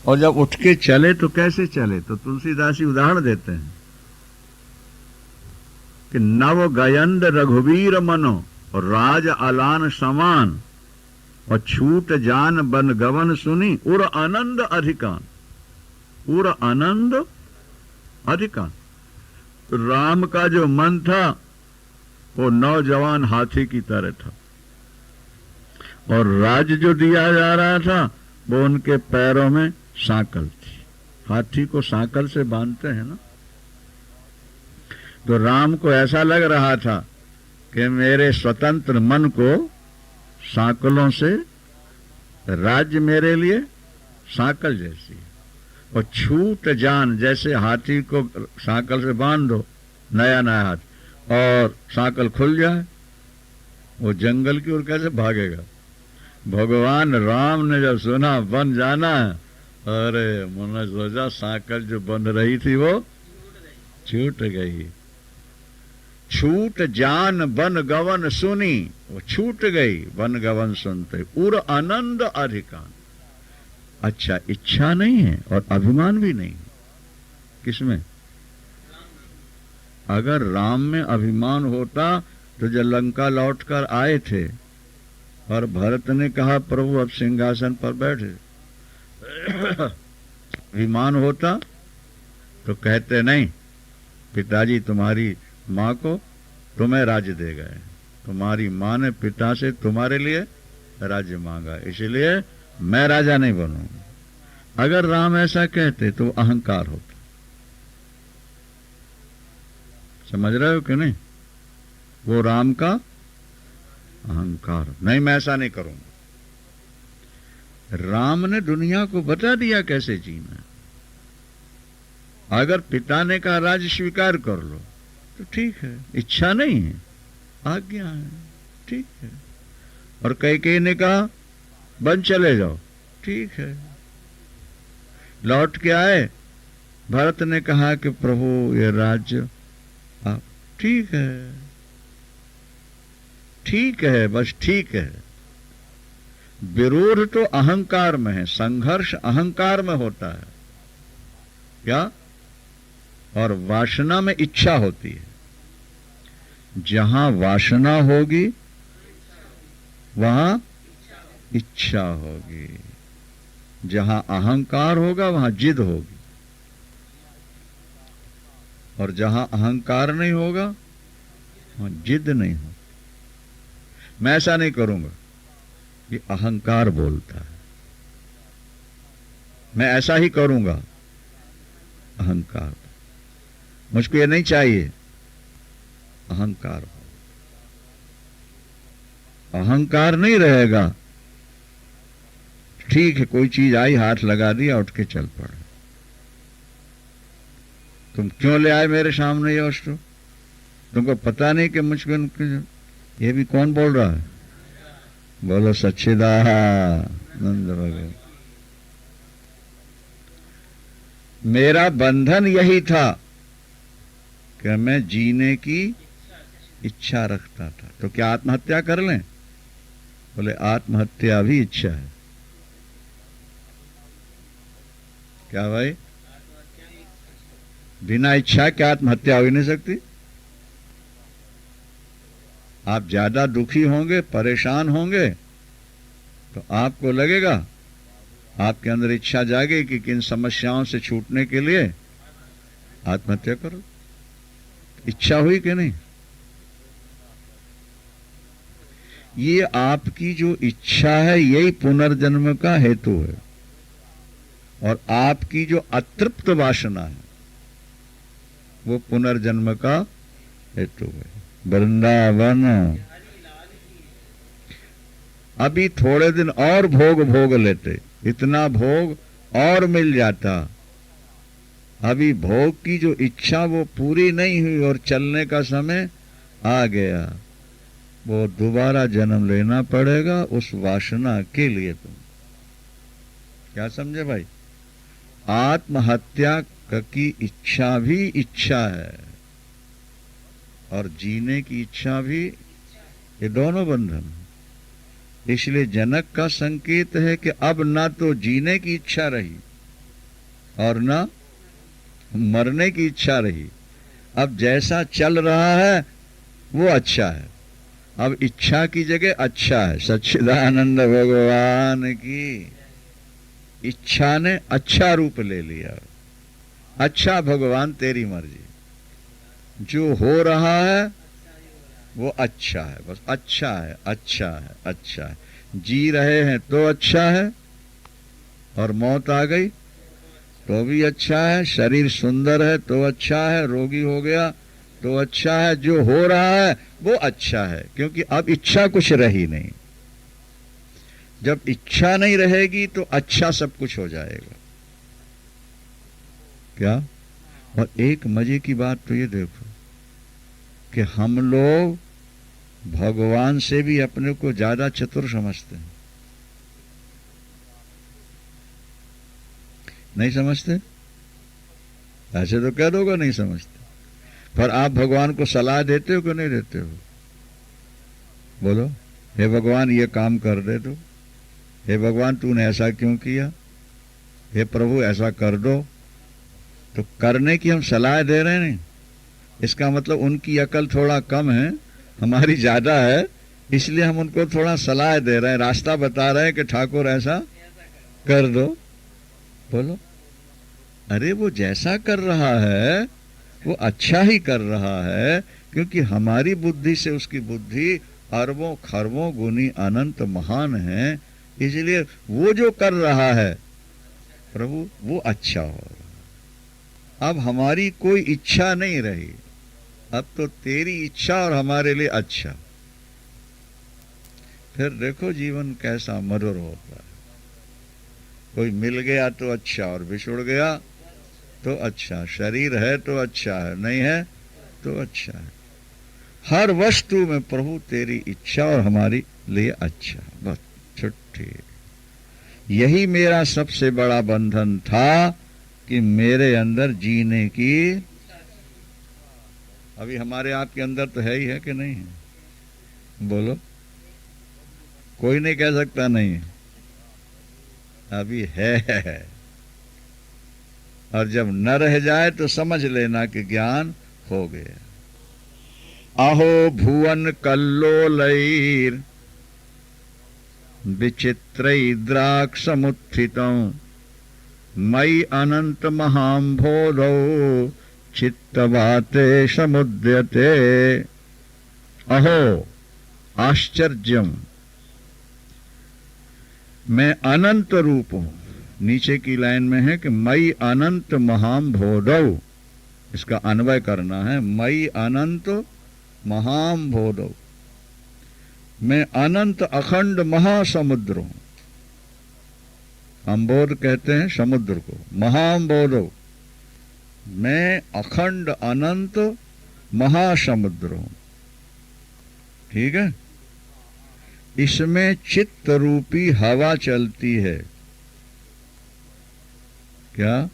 और जब उठ के चले तो कैसे चले? तो तुलसीदास जी उदाहरण देते हैं कि नव गयंद रघुवीर मनो और राज अलान समान और छूट जान बन गवन सुनी उर आनंद अधिकान। उर आनंद अधिकान। राम का जो मन था वो नौजवान हाथी की तरह था, और राज्य जो दिया जा रहा था वो उनके पैरों में सांकल थी। हाथी को सांकल से बांधते हैं ना, तो राम को ऐसा लग रहा था कि मेरे स्वतंत्र मन को सांकलों से, राज्य मेरे लिए सांकल जैसी है, और छूट जान, जैसे हाथी को सांकल से बांध दो नया नया हाथ, और सांकल खुल जाए, वो जंगल की ओर कैसे भागेगा? भगवान राम ने जब सुना बन जाना है, अरे मैंने सोचा सांकल जो बंध रही थी वो छूट गई। छूट जान बन गवन सुनी, वो छूट गई बन गवन सुनते उर आनंद अधिकान। अच्छा, इच्छा नहीं है और अभिमान भी नहीं है। किसमें? अगर राम में अभिमान होता तो जब लंका लौटकर आए थे और भरत ने कहा प्रभु अब सिंहासन पर बैठे, अभिमान होता तो कहते नहीं, पिताजी तुम्हारी माँ को तुम्हें राज्य दे गए, तुम्हारी माँ ने पिता से तुम्हारे लिए राज्य मांगा, इसलिए मैं राजा नहीं बनूंगा। अगर राम ऐसा कहते तो अहंकार होता। समझ रहे हो कि नहीं? वो राम का अहंकार। नहीं, मैं ऐसा नहीं करूंगा। राम ने दुनिया को बता दिया कैसे जीना। अगर पिता ने कहा राज्य स्वीकार कर लो तो ठीक है, इच्छा नहीं है, आज्ञा है, ठीक है। और कैकेयी ने कहा बन चले जाओ, ठीक है। लौट के आए, भरत ने कहा कि प्रभु ये राज्य आप, ठीक है, ठीक है, बस ठीक है। विरोध तो अहंकार में है, संघर्ष अहंकार में होता है क्या? और वासना में इच्छा होती है। जहां वासना होगी वहां इच्छा होगी, जहां अहंकार होगा वहां जिद होगी, और जहां अहंकार नहीं होगा वहां जिद नहीं होगी। मैं ऐसा नहीं करूंगा, ये अहंकार बोलता है। मैं ऐसा ही करूंगा, अहंकार। मुझको ये नहीं चाहिए, अहंकार। अहंकार नहीं रहेगा, ठीक है, कोई चीज आई हाथ लगा दिया उठ के चल पड़ा। तुम क्यों ले आए मेरे सामने ये वस्तु? तुमको पता नहीं कि मुझको, ये भी कौन बोल रहा है? बोलो सच्चिदानंद भगवान। मेरा बंधन यही था कि मैं जीने की इच्छा रखता था। तो क्या आत्महत्या कर लें? बोले आत्महत्या भी इच्छा है। क्या भाई? बिना इच्छा के आत्महत्या हो ही नहीं सकती। आप ज्यादा दुखी होंगे, परेशान होंगे, तो आपको लगेगा, आपके अंदर इच्छा जागेगी कि किन समस्याओं से छूटने के लिए आत्महत्या करो। इच्छा हुई कि नहीं? ये आपकी जो इच्छा है यही पुनर्जन्म का हेतु है, और आपकी जो अतृप्त वासना है वो पुनर्जन्म का हेतु है। वृंदावन अभी थोड़े दिन और भोग लेते, इतना भोग और मिल जाता। अभी भोग की जो इच्छा वो पूरी नहीं हुई और चलने का समय आ गया, वो दोबारा जन्म लेना पड़ेगा उस वासना के लिए। तुम क्या समझे भाई? आत्महत्या की इच्छा भी इच्छा है, और जीने की इच्छा भी, ये दोनों बंधन। इसलिए जनक का संकेत है कि अब ना तो जीने की इच्छा रही और न मरने की इच्छा रही। अब जैसा चल रहा है वो अच्छा है, अब इच्छा की जगह अच्छा है। सच्चिदानंद भगवान की इच्छा ने अच्छा रूप ले लिया। अच्छा भगवान तेरी मर्जी, जो हो रहा है वो अच्छा है, बस अच्छा है, अच्छा है, अच्छा है। जी रहे हैं तो अच्छा है, और मौत आ गई तो भी अच्छा है। शरीर सुंदर है तो अच्छा है, रोगी हो गया तो अच्छा है। जो हो रहा है वो अच्छा है, क्योंकि अब इच्छा कुछ रही नहीं। जब इच्छा नहीं रहेगी तो अच्छा सब कुछ हो जाएगा। क्या? और एक मजे की बात तो ये देखो कि हम लोग भगवान से भी अपने को ज्यादा चतुर समझते हैं। नहीं समझते? ऐसे तो कह दोगे नहीं समझते, पर आप भगवान को सलाह देते हो कि नहीं देते हो? बोलो, हे भगवान ये काम कर दे दो, हे भगवान तूने ऐसा क्यों किया, हे प्रभु ऐसा कर दो। तो करने की हम सलाह दे रहे हैं नहीं, इसका मतलब उनकी अकल थोड़ा कम है, हमारी ज्यादा है, इसलिए हम उनको थोड़ा सलाह दे रहे हैं, रास्ता बता रहे हैं कि ठाकुर ऐसा कर दो। बोलो, अरे वो जैसा कर रहा है वो अच्छा ही कर रहा है, क्योंकि हमारी बुद्धि से उसकी बुद्धि अरबों खरबों गुनी अनंत महान है, इसलिए वो जो कर रहा है प्रभु वो अच्छा हो। अब हमारी कोई इच्छा नहीं रही, अब तो तेरी इच्छा और हमारे लिए अच्छा। फिर देखो जीवन कैसा मधुर होता है। कोई मिल गया तो अच्छा, और बिछुड़ गया तो अच्छा। शरीर है तो अच्छा है, नहीं है तो अच्छा है। हर वस्तु में प्रभु तेरी इच्छा और हमारी लिए अच्छा। बस छुट्टी। यही मेरा सबसे बड़ा बंधन था कि मेरे अंदर जीने की। अभी हमारे आपके अंदर तो है ही है कि नहीं है? बोलो, कोई नहीं कह सकता नहीं है, अभी है। और जब न रह जाए तो समझ लेना कि ज्ञान हो गया। अहो भुवन कल्लोलैर विचित्रैर्द्राक्षमुत्थितं मयि अनंत महाम्भोधौ चित्तवाते समुद्यते। अहो आश्चर्यम, मैं अनंत रूप हूं। नीचे की लाइन में है कि मयि अनंत महाम्भोधौ, इसका अन्वय करना है। मयि अनंत महाम्भोधौ, मैं अनंत अखंड महासमुद्र हूं। अम्बोध कहते हैं समुद्र को, महाम्भोधौ, मैं अखंड अनंत महासमुद्र हूं। ठीक है? इसमें चित्त रूपी हवा चलती है। क्या?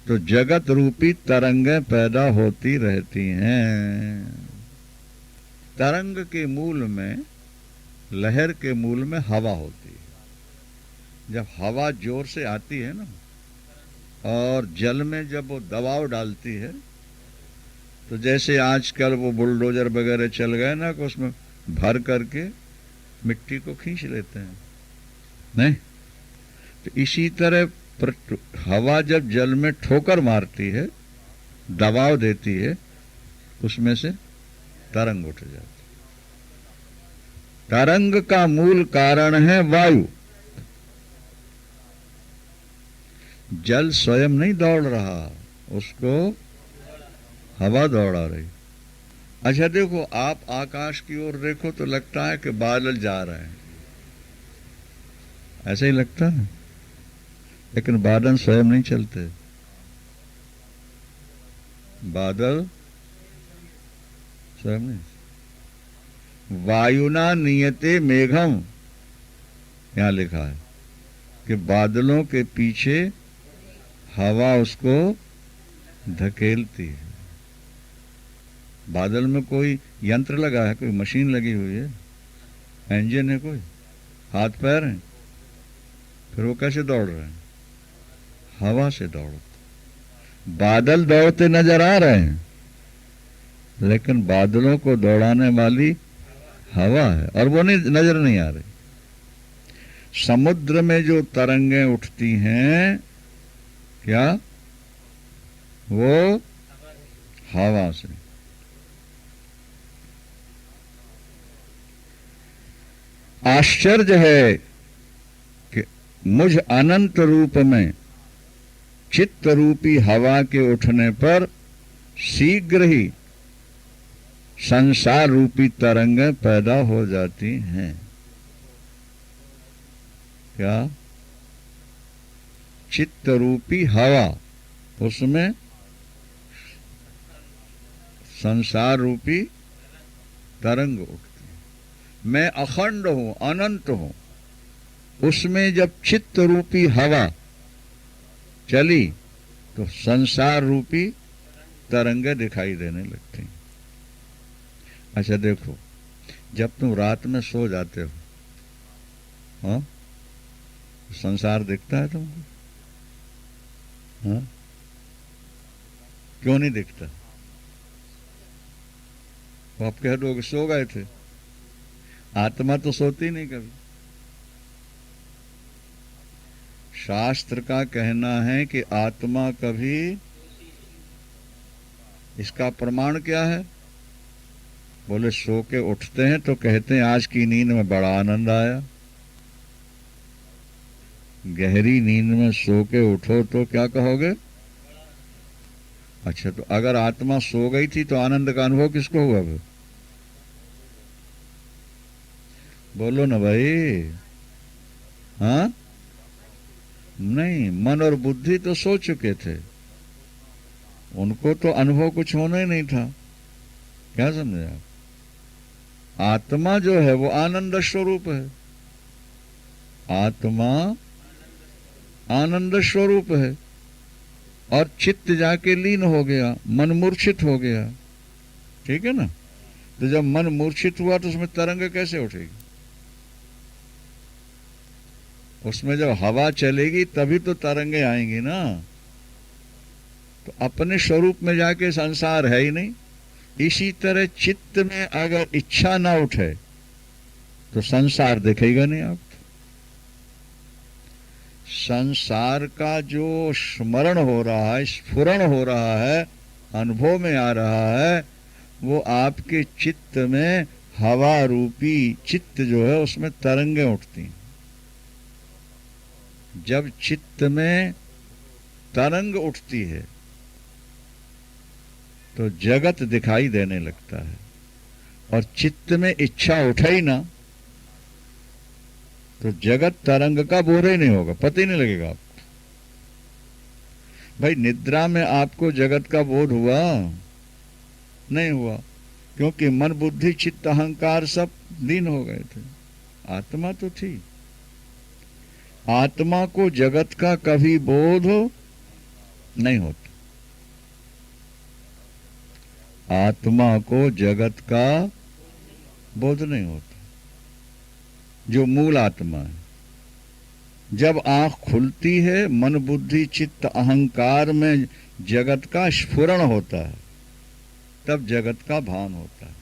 तो जगत रूपी तरंगें पैदा होती रहती हैं। तरंग के मूल में, लहर के मूल में हवा होती है। जब हवा जोर से आती है ना, और जल में जब वो दबाव डालती है, तो जैसे आजकल वो बुलडोजर वगैरह चल गए ना, कि उसमें भर करके मिट्टी को खींच लेते हैं, नहीं? तो इसी तरह हवा जब जल में ठोकर मारती है, दबाव देती है, उसमें से तरंग उठ जाती। तरंग का मूल कारण है वायु। जल स्वयं नहीं दौड़ रहा, उसको हवा दौड़ा रही। अच्छा देखो, आप आकाश की ओर देखो तो लगता है कि बादल जा रहे हैं, ऐसे ही लगता है, लेकिन बादल स्वयं नहीं चलते। बादल स्वयं नहीं। वायुना नियते मेघम, यहां लिखा है कि बादलों के पीछे हवा उसको धकेलती है। बादल में कोई यंत्र लगा है, कोई मशीन लगी हुई है, इंजन है, कोई हाथ पैर है, फिर वो कैसे दौड़ रहे हैं? हवा से दौड़ते। बादल दौड़ते नजर आ रहे हैं, लेकिन बादलों को दौड़ाने वाली हवा है, और वो नहीं नजर नहीं आ रही। समुद्र में जो तरंगें उठती हैं, क्या वो हवा से। आश्चर्य है कि मुझ अनंत रूप में चित्त रूपी हवा के उठने पर शीघ्र ही संसार रूपी तरंगें पैदा हो जाती हैं। क्या? चित्त रूपी हवा, उसमें संसार रूपी तरंग उठती है। मैं अखंड हूं, अनंत हूं, उसमें जब चित्त रूपी हवा चली तो संसार रूपी तरंगे दिखाई देने लगती हैं। अच्छा देखो, जब तुम रात में सो जाते हो, हाँ, संसार दिखता है तुमको? हाँ, क्यों नहीं दिखता? तो आप कह दो सो गए थे। आत्मा तो सोती नहीं कभी। शास्त्र का कहना है कि आत्मा कभी, इसका प्रमाण क्या है? बोले सो के उठते हैं तो कहते हैं आज की नींद में बड़ा आनंद आया। गहरी नींद में सो के उठो तो क्या कहोगे? अच्छा, तो अगर आत्मा सो गई थी तो आनंद का अनुभव किसको हुआ फिर? बोलो ना भाई। हाँ, नहीं, मन और बुद्धि तो सो चुके थे, उनको तो अनुभव कुछ होना ही नहीं था। क्या समझे आप? आत्मा जो है वो आनंद स्वरूप है। आत्मा आनंद स्वरूप है, और चित्त जाके लीन हो गया, मन मूर्छित हो गया। ठीक है ना? तो जब मन मूर्छित हुआ तो उसमें तरंग कैसे उठेगी? उसमें जब हवा चलेगी तभी तो तरंगे आएंगी ना। तो अपने स्वरूप में जाके संसार है ही नहीं। इसी तरह चित्त में अगर इच्छा ना उठे तो संसार दिखेगा नहीं आपको। संसार का जो स्मरण हो रहा है, स्फुरण हो रहा है, अनुभव में आ रहा है, वो आपके चित्त में हवा रूपी चित्त जो है उसमें तरंगें उठती हैं। जब चित्त में तरंग उठती है तो जगत दिखाई देने लगता है, और चित्त में इच्छा उठे ही ना तो जगत तरंग का बोध ही नहीं होगा, पता ही नहीं लगेगा आपको। भाई निद्रा में आपको जगत का बोध हुआ? नहीं हुआ, क्योंकि मन बुद्धि चित्त अहंकार सब लीन हो गए थे। आत्मा तो थी। आत्मा को जगत का कभी बोध नहीं होता। आत्मा को जगत का बोध नहीं होता, जो मूल आत्मा है। जब आंख खुलती है, मन बुद्धि चित्त अहंकार में जगत का स्फुरण होता है, तब जगत का भान होता है।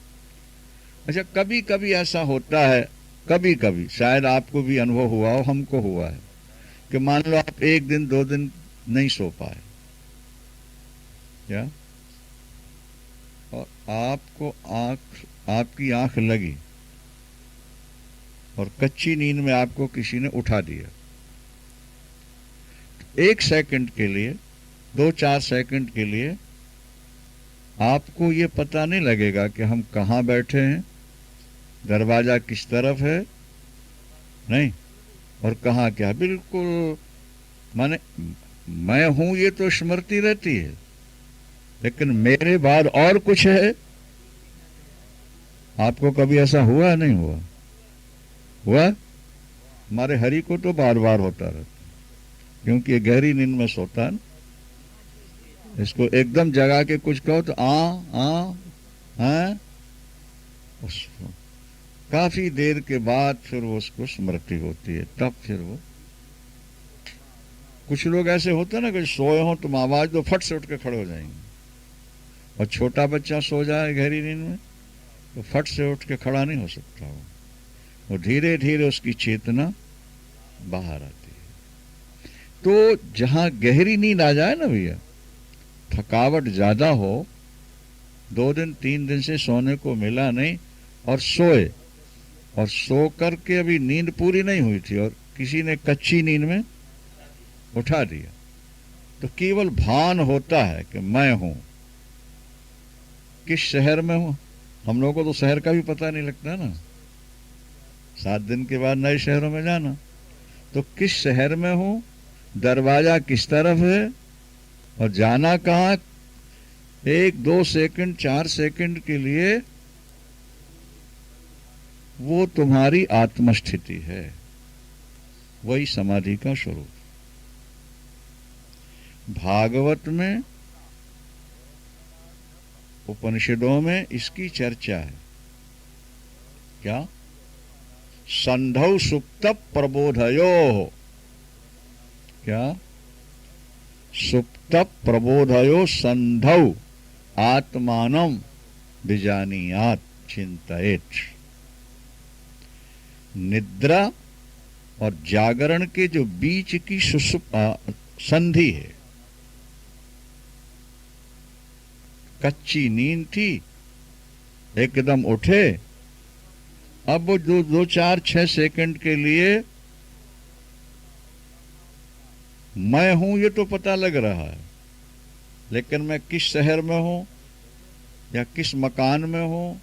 अच्छा, कभी कभी ऐसा होता है, कभी कभी शायद आपको भी अनुभव हुआ हो, हमको हुआ है कि मान लो आप एक दिन दो दिन नहीं सो पाए, क्या, और आपको आपकी आंख लगी और कच्ची नींद में आपको किसी ने उठा दिया। एक सेकंड के लिए, 2-4 सेकंड के लिए आपको ये पता नहीं लगेगा कि हम कहाँ बैठे हैं, दरवाजा किस तरफ है, नहीं, और कहाँ क्या। बिल्कुल माने मैं हूं ये तो स्मृति रहती है, लेकिन मेरे बाद और कुछ है। आपको कभी ऐसा हुआ? नहीं हुआ? हुआ? हमारे हरि को तो बार बार होता रहता, क्योंकि ये गहरी नींद में सोता है ना। इसको एकदम जगा के कुछ कहो तो उसको काफी देर के बाद फिर वो उसको स्मृति होती है, तब फिर वो कुछ लोग ऐसे होते हैं ना कि सोए हो तुम आवाज दो फट से उठ के खड़े हो जाएंगे, और छोटा बच्चा सो जाए गहरी नींद में तो फट से उठ के खड़ा नहीं हो सकता। वो धीरे धीरे उसकी चेतना बाहर आती है। तो जहां गहरी नींद आ जाए ना भैया, थकावट ज्यादा हो, 2 दिन 3 दिन से सोने को मिला नहीं और सोए, और सो करके अभी नींद पूरी नहीं हुई थी और किसी ने कच्ची नींद में उठा दिया, तो केवल भान होता है कि मैं हूं, किस शहर में हूं। हम लोगों को तो शहर का भी पता नहीं लगता ना, 7 दिन के बाद नए शहरों में जाना, तो किस शहर में हूं, दरवाजा किस तरफ है और जाना कहां, 1 2 सेकंड 4 सेकंड के लिए वो तुम्हारी आत्मस्थिति है, वही समाधि का स्वरूप। भागवत में, उपनिषदों में इसकी चर्चा है। क्या? संधौ सुप्त प्रबोधयो, क्या? सुप्त प्रबोधयो संधौ आत्मानं विजानीयात् चिंतयेत्। निद्रा और जागरण के जो बीच की संधि है, कच्ची नींद थी, एकदम उठे, अब वो 2 4 6 सेकंड के लिए मैं हूं ये तो पता लग रहा है, लेकिन मैं किस शहर में हूं या किस मकान में हूं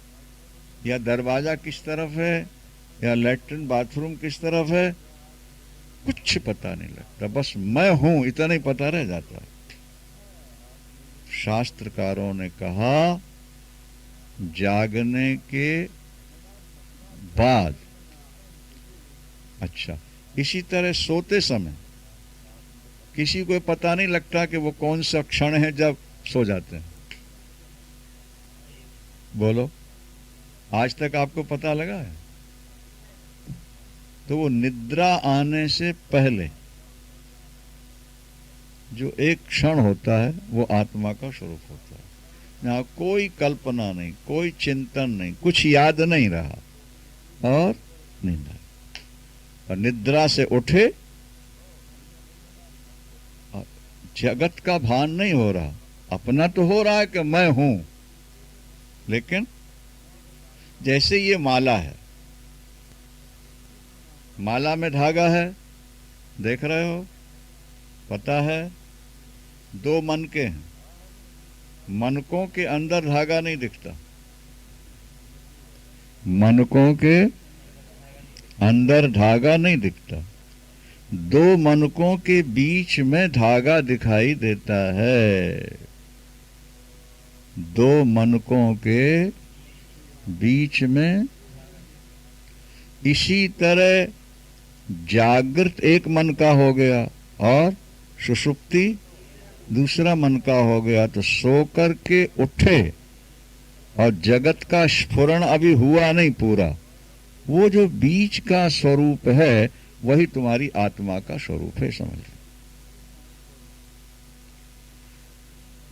या दरवाजा किस तरफ है या लैट्रिन बाथरूम किस तरफ है, कुछ पता नहीं लगता, बस मैं हूं इतना ही पता रह जाता है। शास्त्रकारों ने कहा जागने के बाद, अच्छा, इसी तरह सोते समय किसी को पता नहीं लगता कि वो कौन सा क्षण है जब सो जाते हैं। बोलो, आज तक आपको पता लगा है? तो वो निद्रा आने से पहले जो एक क्षण होता है वो आत्मा का स्वरूप होता है, जहां कोई कल्पना नहीं, कोई चिंतन नहीं, कुछ याद नहीं रहा और नींद आई, और निद्रा से उठे और जगत का भान नहीं हो रहा, अपना तो हो रहा है कि मैं हूं, लेकिन जैसे ये माला है, माला में धागा है, देख रहे हो, पता है, 2 मनके हैं, मनकों के अंदर धागा नहीं दिखता, मनकों के अंदर धागा नहीं दिखता, 2 मनकों के बीच में धागा दिखाई देता है, 2 मनकों के बीच में। इसी तरह जागृत एक मन का हो गया और सुषुप्ति दूसरा मन का हो गया, तो सो कर के उठे और जगत का स्फुरण अभी हुआ नहीं पूरा, वो जो बीच का स्वरूप है वही तुम्हारी आत्मा का स्वरूप है, समझ लो।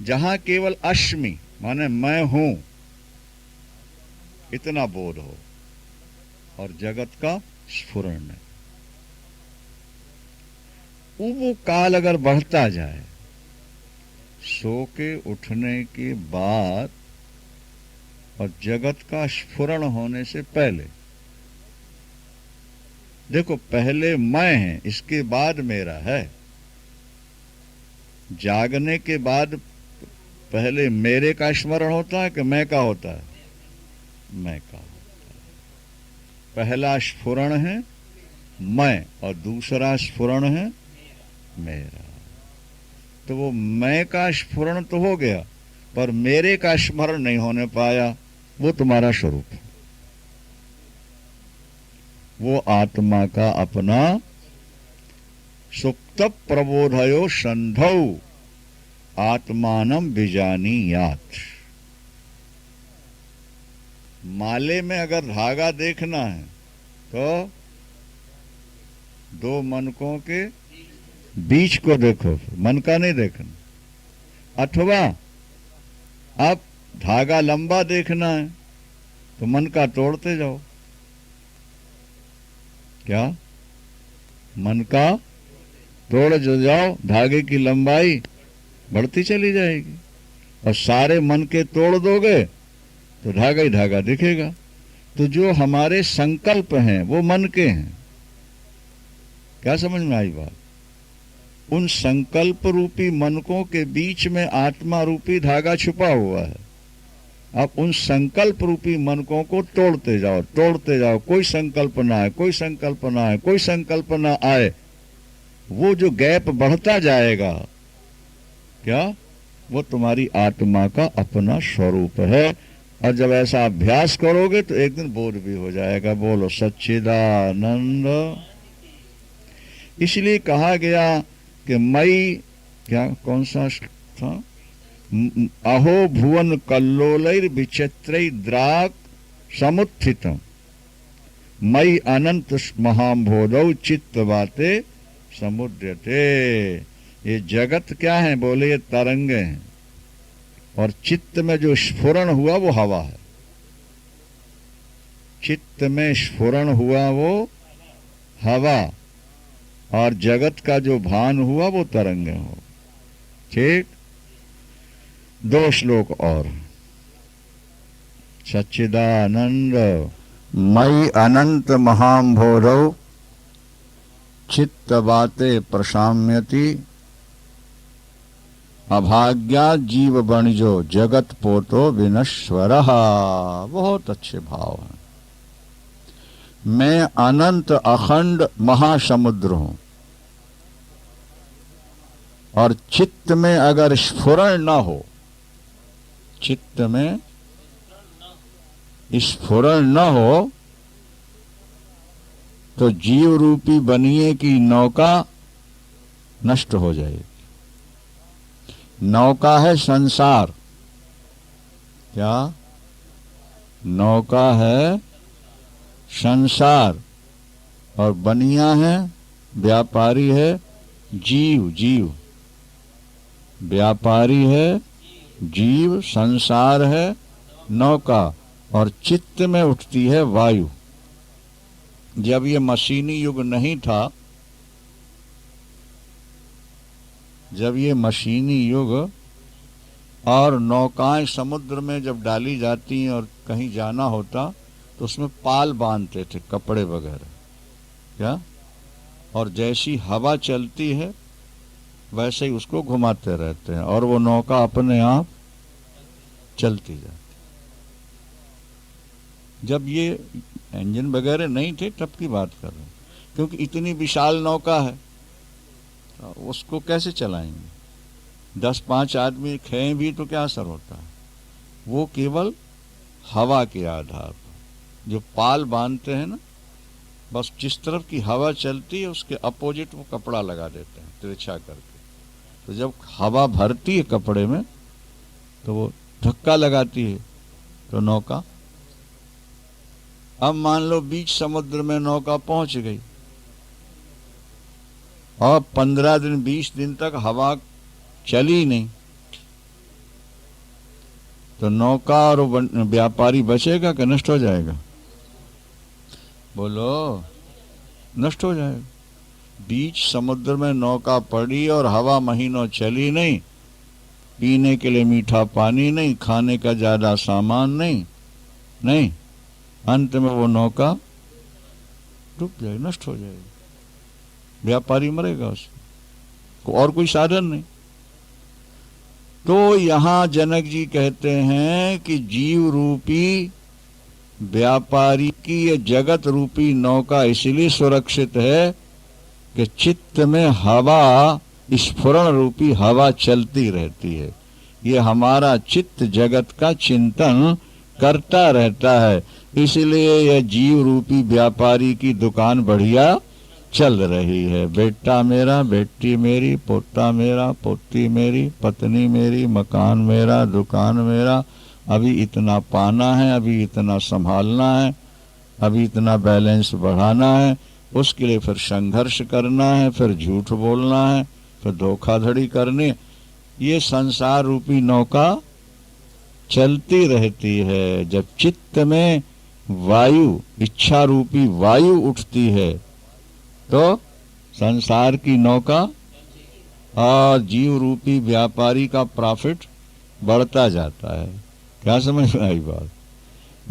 जहां केवल अस्मि माने मैं हूं इतना बोध हो और जगत का स्फुरण है, वो काल अगर बढ़ता जाए, सो के उठने के बाद और जगत का स्फुरण होने से पहले, देखो पहले मैं है, इसके बाद मेरा है, जागने के बाद पहले मेरे का स्मरण होता है कि मैं का होता है, मैं का होता है। पहला स्फुरण है मैं और दूसरा स्फुरण है मेरा, तो वो मैं का स्फुरण तो हो गया पर मेरे का स्मरण नहीं होने पाया, वो तुम्हारा स्वरूप है, वो आत्मा का अपना सुप्त प्रबोधयो संधौ आत्मानं विजानीयात्। माले में अगर धागा देखना है तो 2 मनकों के बीच को देखो, मन का नहीं देखना। अथवा आप धागा लंबा देखना है तो मन का तोड़ते जाओ। क्या? मन का तोड़ जो जाओ, धागे की लंबाई बढ़ती चली जाएगी। और सारे मन के तोड़ दोगे तो धागा ही धागा दिखेगा। तो जो हमारे संकल्प हैं वो मन के हैं। क्या समझ में आई बात? उन संकल्प रूपी मनकों के बीच में आत्मा रूपी धागा छुपा हुआ है। अब उन संकल्प रूपी मनकों को तोड़ते जाओ, तोड़ते जाओ। कोई संकल्प ना आए, कोई संकल्प ना आए, कोई संकल्प ना आए। वो जो गैप बढ़ता जाएगा, क्या वो तुम्हारी आत्मा का अपना स्वरूप है। और जब ऐसा अभ्यास करोगे तो एक दिन बोध भी हो जाएगा। बोलो सच्चिदानंद। इसलिए कहा गया कि मई, क्या कौन सा था? अहो भुवन कल्लोलैर विचित्रैर द्राक समुत्थितम् मई अनंत महाम्भोधौ चित्त बाते समुद्यते। ये जगत क्या है? बोले ये तरंगे हैं। और चित्त में जो स्फुरण हुआ वो हवा है। चित्त में स्फुरण हुआ वो हवा, और जगत का जो भान हुआ वो तरंगे हो। ठीक। 2 श्लोक और। सच्चिदानंद मई अनंत महाम्भोधौ चित्त बाते प्रशाम्यति अभाग्या जीव बणिजो जगत पोतो विनश्वरः। बहुत अच्छे भाव हैं। मैं अनंत अखंड महासमुद्र हूं, और चित्त में अगर स्फुरण न हो, चित्त में स्फुरण न हो तो जीव रूपी बनिए की नौका नष्ट हो जाएगी। नौका है संसार। क्या? नौका है संसार, और बनिया है, व्यापारी है जीव। जीव व्यापारी है, जीव संसार है नौका, और चित्त में उठती है वायु। जब ये मशीनी युग नहीं था, जब ये मशीनी युग और नौकाएं समुद्र में जब डाली जाती और कहीं जाना होता तो उसमें पाल बांधते थे, कपड़े वगैरह। क्या? और जैसी हवा चलती है वैसे ही उसको घुमाते रहते हैं, और वो नौका अपने आप चलती जाती। जब ये इंजन वगैरह नहीं थे तब की बात कर रहे हैं, क्योंकि इतनी विशाल नौका है, तो उसको कैसे चलाएंगे? 10-5 आदमी खें भी तो क्या असर होता है? वो केवल हवा के आधार पर जो पाल बांधते हैं ना, बस जिस तरफ की हवा चलती है उसके अपोजिट वो कपड़ा लगा देते हैं तिरछा करके। तो जब हवा भरती है कपड़े में तो वो धक्का लगाती है तो नौका। अब मान लो बीच समुद्र में नौका पहुंच गई और 15 दिन 20 दिन तक हवा चली नहीं, तो नौका और व्यापारी बचेगा कि नष्ट हो जाएगा? बोलो, नष्ट हो जाएगा। बीच समुद्र में नौका पड़ी और हवा महीनों चली नहीं, पीने के लिए मीठा पानी नहीं, खाने का ज्यादा सामान नहीं, अंत में वो नौका डूब जाएगी, नष्ट हो जाएगी, व्यापारी मरेगा, उसको और कोई साधन नहीं। तो यहां जनक जी कहते हैं कि जीव रूपी व्यापारी की ये जगत रूपी नौका इसलिए सुरक्षित है कि चित्त में हवा, स्फुरण रूपी हवा चलती रहती है। ये हमारा चित्त जगत का चिंतन करता रहता है, इसलिए यह जीव रूपी व्यापारी की दुकान बढ़िया चल रही है। बेटा मेरा, बेटी मेरी, पोता मेरा, पोती मेरी, पत्नी मेरी, मकान मेरा, दुकान मेरा, अभी इतना पाना है, अभी इतना संभालना है, अभी इतना बैलेंस बढ़ाना है, उसके लिए फिर संघर्ष करना है, फिर झूठ बोलना है, फिर धोखाधड़ी करनी है। ये संसार रूपी नौका चलती रहती है। जब चित्त में वायु, इच्छा रूपी वायु उठती है तो संसार की नौका और जीव रूपी व्यापारी का प्रॉफिट बढ़ता जाता है। क्या समझ में आई बात?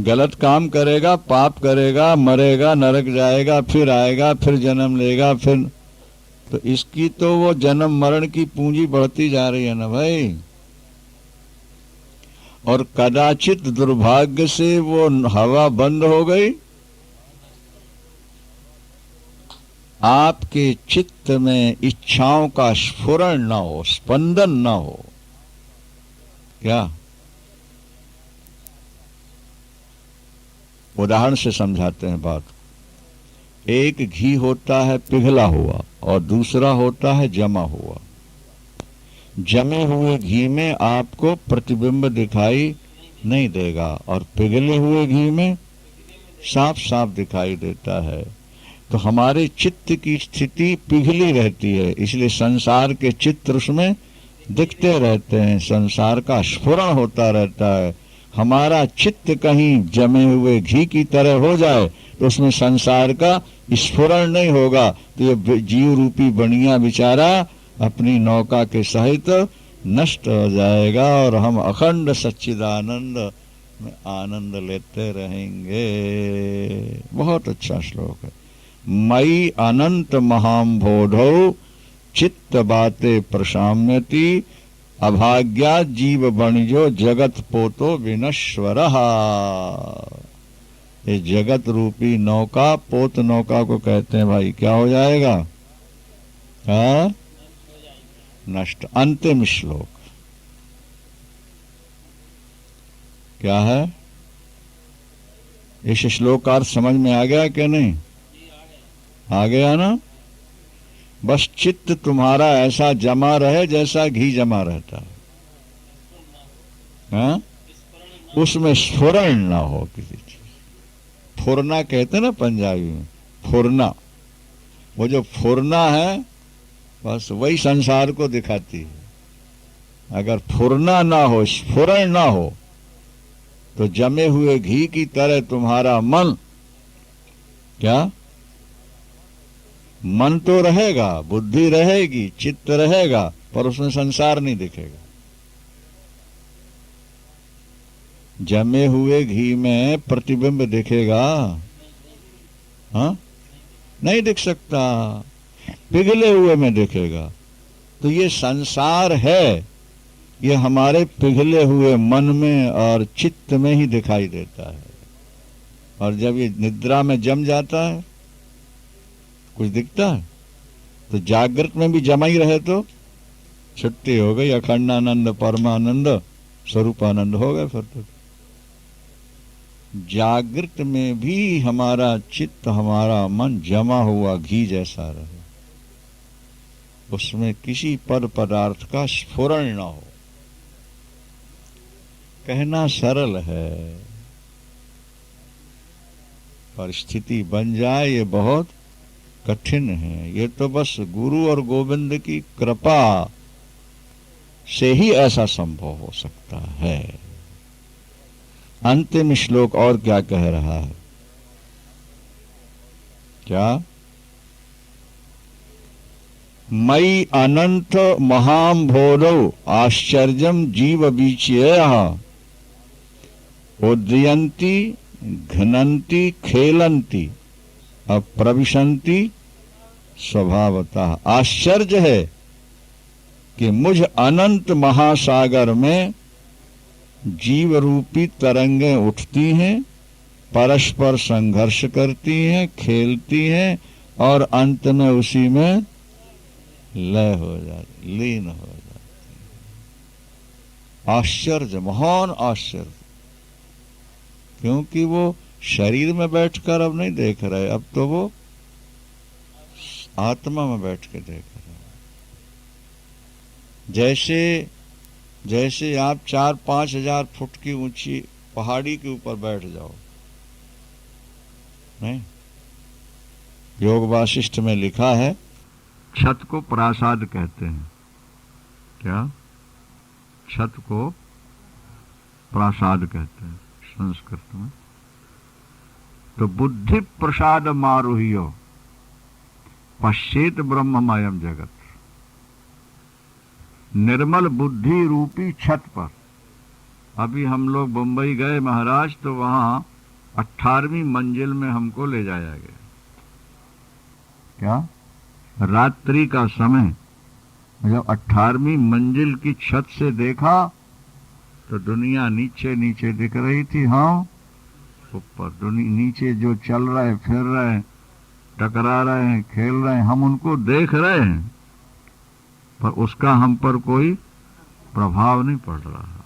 गलत काम करेगा, पाप करेगा, मरेगा, नरक जाएगा, फिर आएगा, फिर जन्म लेगा, फिर तो इसकी तो वो जन्म मरण की पूंजी बढ़ती जा रही है ना भाई। और कदाचित दुर्भाग्य से वो हवा बंद हो गई, आपके चित्त में इच्छाओं का स्फुरण न हो, स्पंदन न हो। क्या? उदाहरण से समझाते हैं बात। एक घी होता है पिघला हुआ और दूसरा होता है जमा हुआ। जमे हुए घी में आपको प्रतिबिंब दिखाई नहीं देगा और पिघले हुए घी में साफ साफ दिखाई देता है। तो हमारे चित्त की स्थिति पिघली रहती है, इसलिए संसार के चित्र उसमें दिखते रहते हैं, संसार का स्फुरण होता रहता है। हमारा चित्त कहीं जमे हुए घी की तरह हो जाए तो उसमें संसार का स्फुरण नहीं होगा, तो ये जीव रूपी बनिया बेचारा अपनी नौका के सहित नष्ट हो जाएगा और हम अखंड सच्चिदानंद में आनंद लेते रहेंगे। बहुत अच्छा श्लोक है। मयि अनंत महाम्भोधौ चित्त बाते प्रशाम्यति अभाग्या जीव बणिजो जगत पोतो विनश्वरः। ये जगत रूपी नौका, पोत नौका को कहते हैं भाई। क्या हो जाएगा? हाँ, नष्ट। अंतिम श्लोक क्या है? इस श्लोक का अर्थ समझ में आ गया कि नहीं? आ गया ना? बस चित्त तुम्हारा ऐसा जमा रहे जैसा घी जमा रहता है, हाँ? उसमें स्फुरण ना हो किसी चीज। फुरना कहते ना पंजाबी में, फुरना। वो जो फुरना है बस वही संसार को दिखाती है। अगर फुरना ना हो, स्फुरण ना हो, तो जमे हुए घी की तरह तुम्हारा मन, क्या मन तो रहेगा, बुद्धि रहेगी, चित्त रहेगा, पर उसमें संसार नहीं दिखेगा। जमे हुए घी में प्रतिबिंब दिखेगा? हाँ, नहीं दिख सकता। पिघले हुए में दिखेगा। तो ये संसार है, ये हमारे पिघले हुए मन में और चित्त में ही दिखाई देता है। और जब ये निद्रा में जम जाता है कुछ दिखता है, तो जागृत में भी जमा ही रहे तो छुट्टी हो गई। अखंडानंद परमानंद स्वरूपानंद हो गए। फिर तो जागृत में भी हमारा चित्त, हमारा मन जमा हुआ घी जैसा रहे, उसमें किसी पद पदार्थ का स्फुरण न हो। कहना सरल है, पर स्थिति बन जाए ये बहुत कठिन है। ये तो बस गुरु और गोविंद की कृपा से ही ऐसा संभव हो सकता है। अंतिम श्लोक और क्या कह रहा है? क्या? मयि अनंत महाम्भोधौ आश्चर्यम जीव बीच्यः उद्यन्ति घ्नन्ति खेलन्ति अप्रविशन्ति स्वभावतः। आश्चर्य है कि मुझ अनंत महासागर में जीव रूपी तरंगें उठती हैं, परस्पर संघर्ष करती हैं, खेलती हैं और अंत में उसी में लय हो जाती, लीन हो जाती। आश्चर्य, महान आश्चर्य। क्योंकि वो शरीर में बैठकर अब नहीं देख रहे, अब तो वो आत्मा में बैठ के देख रहे। जैसे आप 4-5 हजार फुट की ऊंची पहाड़ी के ऊपर बैठ जाओ, नहीं, योग वासिष्ठ में लिखा है, छत को प्रासाद कहते हैं। क्या? छत को प्रासाद कहते हैं संस्कृत में। तो बुद्धि प्रसाद मारुह्यो पश्येत ब्रह्ममयम जगत। निर्मल बुद्धि रूपी छत पर, अभी हम लोग बंबई गए महाराज, तो वहां 18वीं मंजिल में हमको ले जाया गया। क्या? रात्रि का समय, जब 18वीं मंजिल की छत से देखा तो दुनिया नीचे नीचे दिख रही थी। हाँ, ऊपर नीचे जो चल रहे, फिर रहे, टकरा रहे हैं, खेल रहे हैं, हम उनको देख रहे हैं, पर उसका हम पर कोई प्रभाव नहीं पड़ रहा।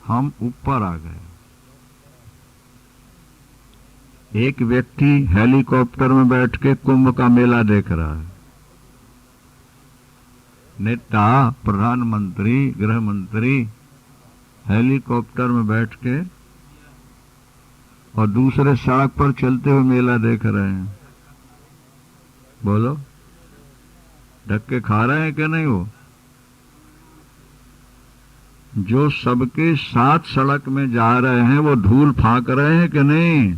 हम ऊपर आ गए। एक व्यक्ति हेलीकॉप्टर में बैठ के कुंभ का मेला देख रहा है। नेता, प्रधानमंत्री, गृह मंत्री हेलीकॉप्टर में बैठ के और दूसरे सड़क पर चलते हुए मेला देख रहे हैं। बोलो, धक्के खा रहे हैं कि नहीं? वो जो सबके साथ सड़क में जा रहे हैं वो धूल फांक रहे हैं कि नहीं?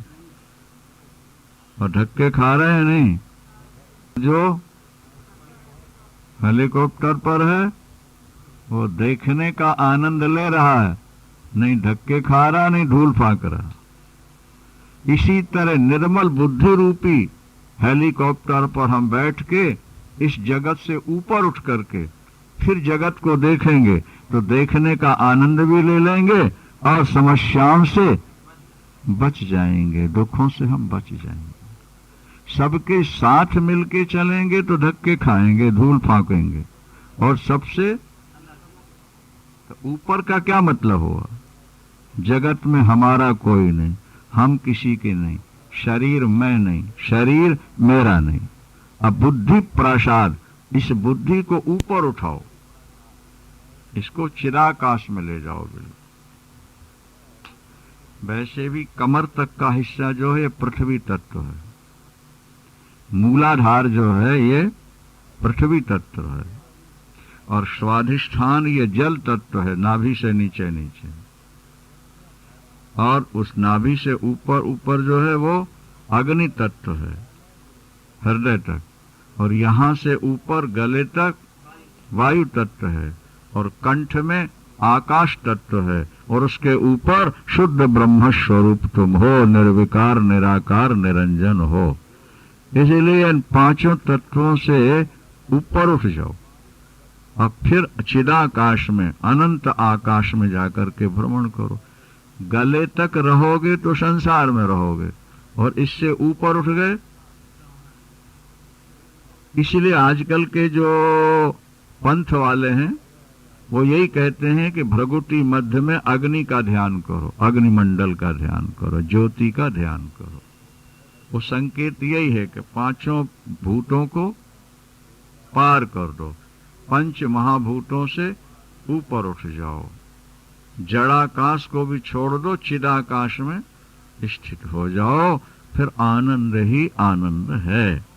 और धक्के खा रहे हैं नहीं? जो हेलीकॉप्टर पर है वो देखने का आनंद ले रहा है, नहीं धक्के खा रहा, नहीं धूल फांक रहा। इसी तरह निर्मल बुद्धि रूपी हेलीकॉप्टर पर हम बैठ के इस जगत से ऊपर उठ करके फिर जगत को देखेंगे तो देखने का आनंद भी ले लेंगे और समस्याओं से बच जाएंगे, दुखों से हम बच जाएंगे। सबके साथ मिलके चलेंगे तो धक्के खाएंगे, धूल फांकेंगे, और सबसे ऊपर का क्या मतलब हुआ? जगत में हमारा कोई नहीं, हम किसी के नहीं, शरीर मैं नहीं, शरीर मेरा नहीं। अब बुद्धि प्रसाद, इस बुद्धि को ऊपर उठाओ, इसको चिराकाश में ले जाओ। बिल्कुल वैसे भी कमर तक का हिस्सा जो है पृथ्वी तत्व है, मूलाधार जो है ये पृथ्वी तत्व है, और स्वाधिष्ठान ये जल तत्व है, नाभि से नीचे नीचे, और उस नाभि से ऊपर ऊपर जो है वो अग्नि तत्व है, हृदय तक, और यहां से ऊपर गले तक वायु तत्व है, और कंठ में आकाश तत्व है, और उसके ऊपर शुद्ध ब्रह्म स्वरूप तुम हो, निर्विकार निराकार निरंजन हो। इसलिए इन पांचों तत्वों से ऊपर उठ जाओ, अब फिर चिदाकाश में, अनंत आकाश में जाकर के भ्रमण करो। गले तक रहोगे तो संसार में रहोगे, और इससे ऊपर उठ गए। इसलिए आजकल के जो पंथ वाले हैं वो यही कहते हैं कि भृगुटी मध्य में अग्नि का ध्यान करो, अग्निमंडल का ध्यान करो, ज्योति का ध्यान करो। वो संकेत यही है कि पांचों भूतों को पार कर दो, पंच महाभूतों से ऊपर उठ जाओ, जड़ाकाश को भी छोड़ दो, चिदाकाश में स्थित हो जाओ, फिर आनंद ही आनंद है।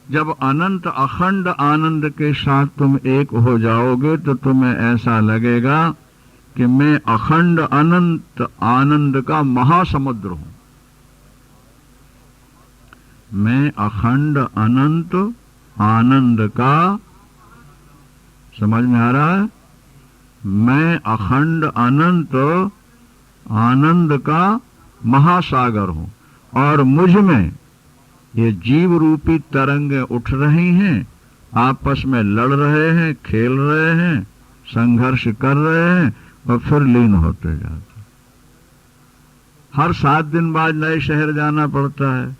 जब अनंत अखंड आनंद के साथ तुम एक हो जाओगे तो तुम्हें ऐसा लगेगा कि मैं अखंड अनंत आनंद का महासमुद्र हूं। मैं अखंड अनंत आनंद का, समझ में आ रहा है? मैं अखंड अनंत आनंद का महासागर हूं, और मुझ में ये जीव रूपी तरंगें उठ रही हैं, आपस में लड़ रहे हैं, खेल रहे हैं, संघर्ष कर रहे हैं, और फिर लीन होते जाते। हर 7 दिन बाद नए शहर जाना पड़ता है,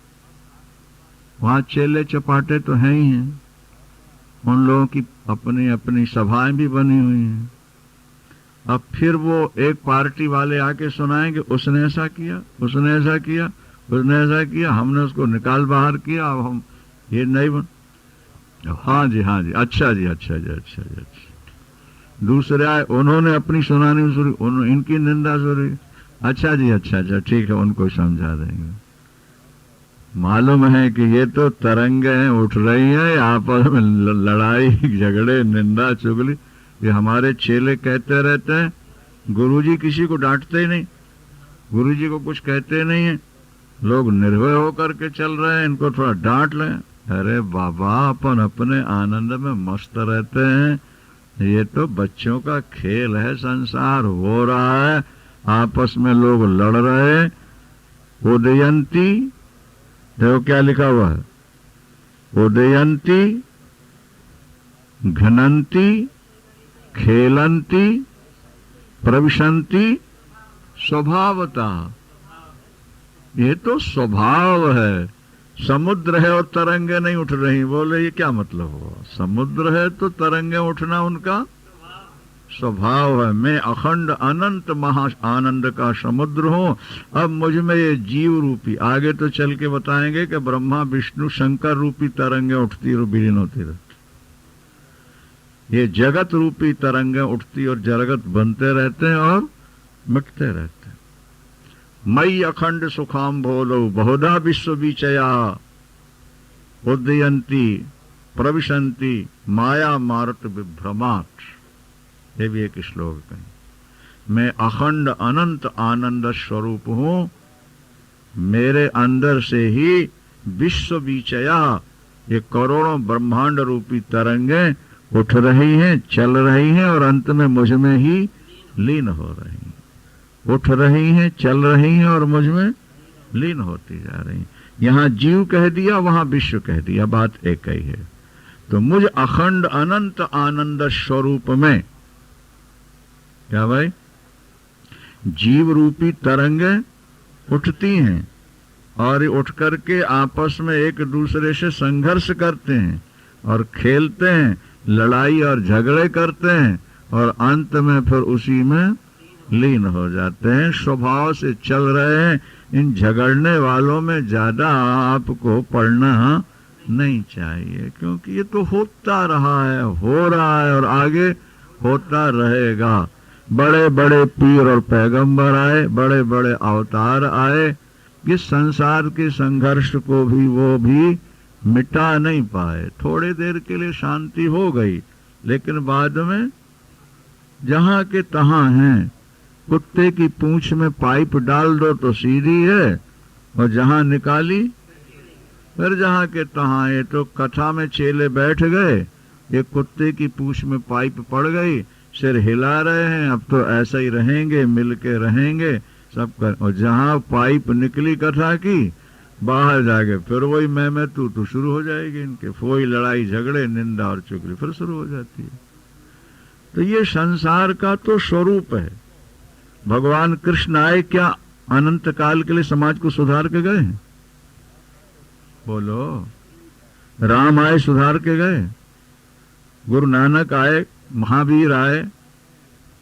वहां चेले चपाटे तो हैं ही हैं, उन लोगों की अपनी अपनी सभाएं भी बनी हुई हैं। अब फिर वो एक पार्टी वाले आके सुनाएंगे, उसने ऐसा किया, उसने ऐसा किया, उसने ऐसा किया, हमने उसको निकाल बाहर किया, अब हम ये नहीं बन। हाँ जी, हाँ जी, अच्छा जी, अच्छा जी, अच्छा जी, अच्छा। दूसरे आए, उन्होंने अपनी सुनानी शुरू, इनकी निंदा शुरू। अच्छा जी, अच्छा अच्छा, ठीक है, उनको समझा देंगे। मालूम है कि ये तो तरंगें उठ रही हैं, आपस में लड़ाई झगड़े निंदा चुगली। ये हमारे चेले कहते रहते हैं, गुरुजी किसी को डांटते ही नहीं, गुरुजी को कुछ कहते नहीं है, लोग निर्भय होकर के चल रहे हैं, इनको थोड़ा डांट लें। अरे बाबा, अपन अपने आनंद में मस्त रहते हैं, ये तो बच्चों का खेल है, संसार हो रहा है, आपस में लोग लड़ रहे हैं। उदयंती, देखो क्या लिखा हुआ है, उदयंती घनंती खेलंती प्रविशंती स्वभावता। ये तो स्वभाव है। समुद्र है और तरंगे नहीं उठ रही, बोले ये क्या मतलब हुआ? समुद्र है तो तरंगे उठना उनका स्वभाव है। मैं अखंड अनंत महा आनंद का समुद्र हूं। अब मुझ में ये जीव रूपी, आगे तो चल के बताएंगे कि ब्रह्मा विष्णु शंकर रूपी तरंगे उठती और विलीन होती रहती, ये जगत रूपी तरंगे उठती और जगत बनते रहते हैं और मिटते रहते हैं। मई अखंड सुखाम भोलो बहुधा विश्व विचया उदयंती प्रविशंति माया मारुत विभ्रमात्। ये भी एक श्लोक है। मैं अखंड अनंत आनंद स्वरूप हूं, मेरे अंदर से ही विश्व विचया, ये करोड़ों ब्रह्मांड रूपी तरंगे उठ रही हैं, चल रही हैं और अंत में मुझ में ही लीन हो रही हैं। उठ रही हैं, चल रही हैं और मुझ में लीन होती जा रही हैं। यहां जीव कह दिया, वहां विश्व कह दिया, बात एक ही है। तो मुझ अखंड अनंत आनंद स्वरूप में क्या भाई, जीव रूपी तरंगे उठती हैं और उठ करके आपस में एक दूसरे से संघर्ष करते हैं और खेलते हैं, लड़ाई और झगड़े करते हैं और अंत में फिर उसी में लीन हो जाते हैं। स्वभाव से चल रहे हैं। इन झगड़ने वालों में ज्यादा आपको पढ़ना नहीं चाहिए, क्योंकि ये तो होता रहा है, हो रहा है और आगे होता रहेगा। बड़े बड़े पीर और पैगंबर आए, बड़े बड़े अवतार आए, इस संसार के संघर्ष को भी वो भी मिटा नहीं पाए। थोड़ी देर के लिए शांति हो गई, लेकिन बाद में जहां के तहां हैं। कुत्ते की पूंछ में पाइप डाल दो तो सीधी है, और जहां निकाली फिर जहां के तहां। ये तो कथा में चेले बैठ गए, ये कुत्ते की पूंछ में पाइप पड़ गई, सिर हिला रहे हैं, अब तो ऐसा ही रहेंगे, मिलके रहेंगे सब कर। और जहां पाइप निकली कथा की, बाहर जाके फिर वही मैं तू शुरू हो जाएगी इनके, वही लड़ाई झगड़े निंदा और चुगली फिर शुरू हो जाती है। तो ये संसार का तो स्वरूप है। भगवान कृष्ण आए, क्या अनंत काल के लिए समाज को सुधार के गए? बोलो। राम आए, सुधार के गए। गुरु नानक आए, महावीर आए,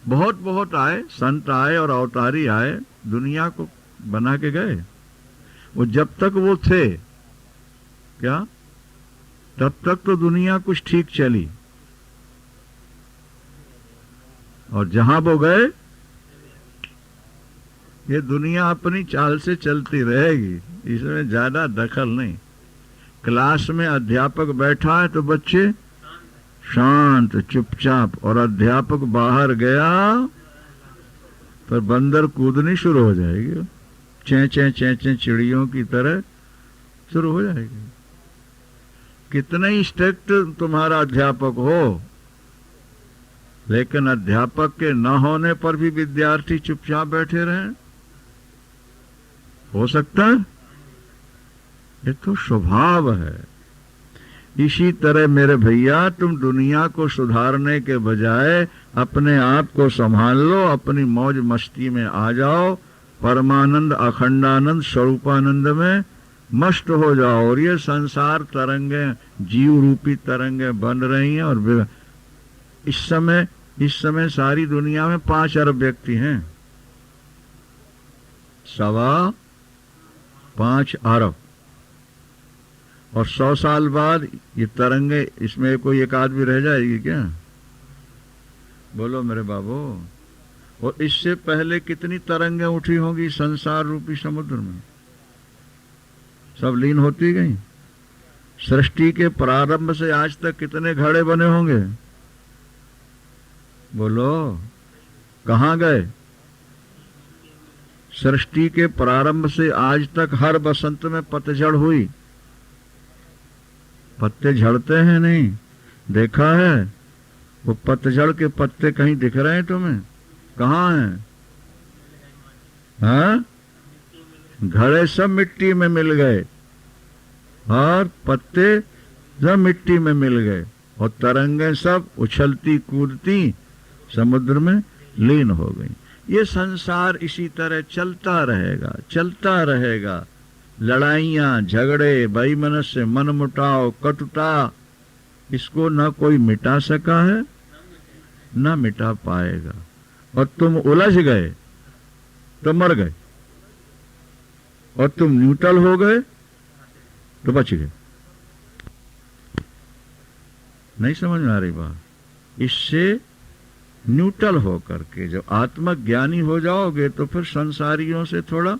बहुत बहुत आए, संत आए और अवतारी आए, दुनिया को बना के गए। वो जब तक वो थे क्या, तब तक तो दुनिया कुछ ठीक चली, और जहां वो गए ये दुनिया अपनी चाल से चलती रहेगी, इसमें ज्यादा दखल नहीं। क्लास में अध्यापक बैठा है तो बच्चे शांत चुपचाप, और अध्यापक बाहर गया पर बंदर कूदनी शुरू हो जाएगी, चें चिड़ियों की तरह शुरू हो जाएगी। कितना ही स्ट्रिक्ट तुम्हारा अध्यापक हो, लेकिन अध्यापक के न होने पर भी विद्यार्थी चुपचाप बैठे रहें, हो सकता है? ये तो स्वभाव है। इसी तरह मेरे भैया, तुम दुनिया को सुधारने के बजाय अपने आप को संभाल लो, अपनी मौज मस्ती में आ जाओ, परमानंद अखंडानंद स्वरूपानंद में मस्त हो जाओ। और ये संसार तरंगे, जीव रूपी तरंगे बन रही हैं। और इस समय सारी दुनिया में 5 अरब व्यक्ति हैं, 5.25 अरब। और 100 साल बाद ये तरंगे, इसमें कोई एक आदमी रह जाएगी क्या? बोलो मेरे बाबू। और इससे पहले कितनी तरंगे उठी होंगी संसार रूपी समुद्र में? सब लीन होती गई। सृष्टि के प्रारंभ से आज तक कितने घड़े बने होंगे? बोलो, कहां गए? सृष्टि के प्रारंभ से आज तक हर बसंत में पतझड़ हुई। पत्ते झड़ते हैं नहीं? देखा है? वो पतझड़ के पत्ते कहीं दिख रहे हैं तुम्हें? कहाँ हैं? हाँ? घड़े सब मिट्टी में मिल गए और पत्ते सब मिट्टी में मिल गए और तरंगें सब उछलती कूदती समुद्र में लीन हो गई। ये संसार इसी तरह चलता रहेगा, चलता रहेगा। लड़ाइयां, झगड़े, बेईमानसी, मनमुटाव, कटुता, इसको न कोई मिटा सका है न मिटा पाएगा। और तुम उलझ गए तो मर गए, और तुम न्यूट्रल हो गए तो बच गए। नहीं समझ में आ रही बात? इससे न्यूट्रल हो करके जब आत्मज्ञानी हो जाओगे तो फिर संसारियों से थोड़ा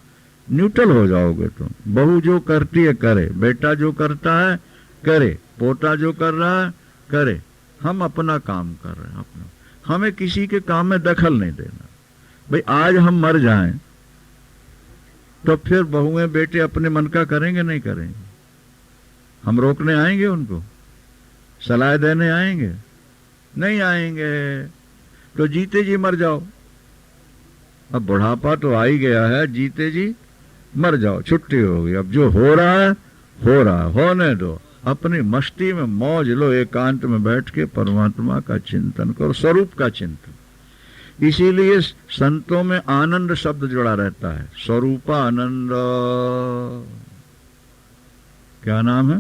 न्यूट्रल हो जाओगे तुम। बहू जो करती है करे, बेटा जो करता है करे, पोता जो कर रहा है करे, हम अपना काम कर रहे हैं अपना। हमें किसी के काम में दखल नहीं देना। भाई आज हम मर जाएं तो फिर बहुएं बेटे अपने मन का करेंगे नहीं करेंगे? हम रोकने आएंगे उनको? सलाह देने आएंगे? नहीं आएंगे। तो जीते जी मर जाओ। अब बुढ़ापा तो आ ही गया है, जीते जी मर जाओ, छुट्टी हो गई। अब जो हो रहा है हो रहा है, होने दो। अपनी मस्ती में मौज लो, एकांत में बैठ के परमात्मा का चिंतन करो, स्वरूप का चिंतन। इसीलिए संतों में आनंद शब्द जुड़ा रहता है। स्वरूपानंद क्या नाम है?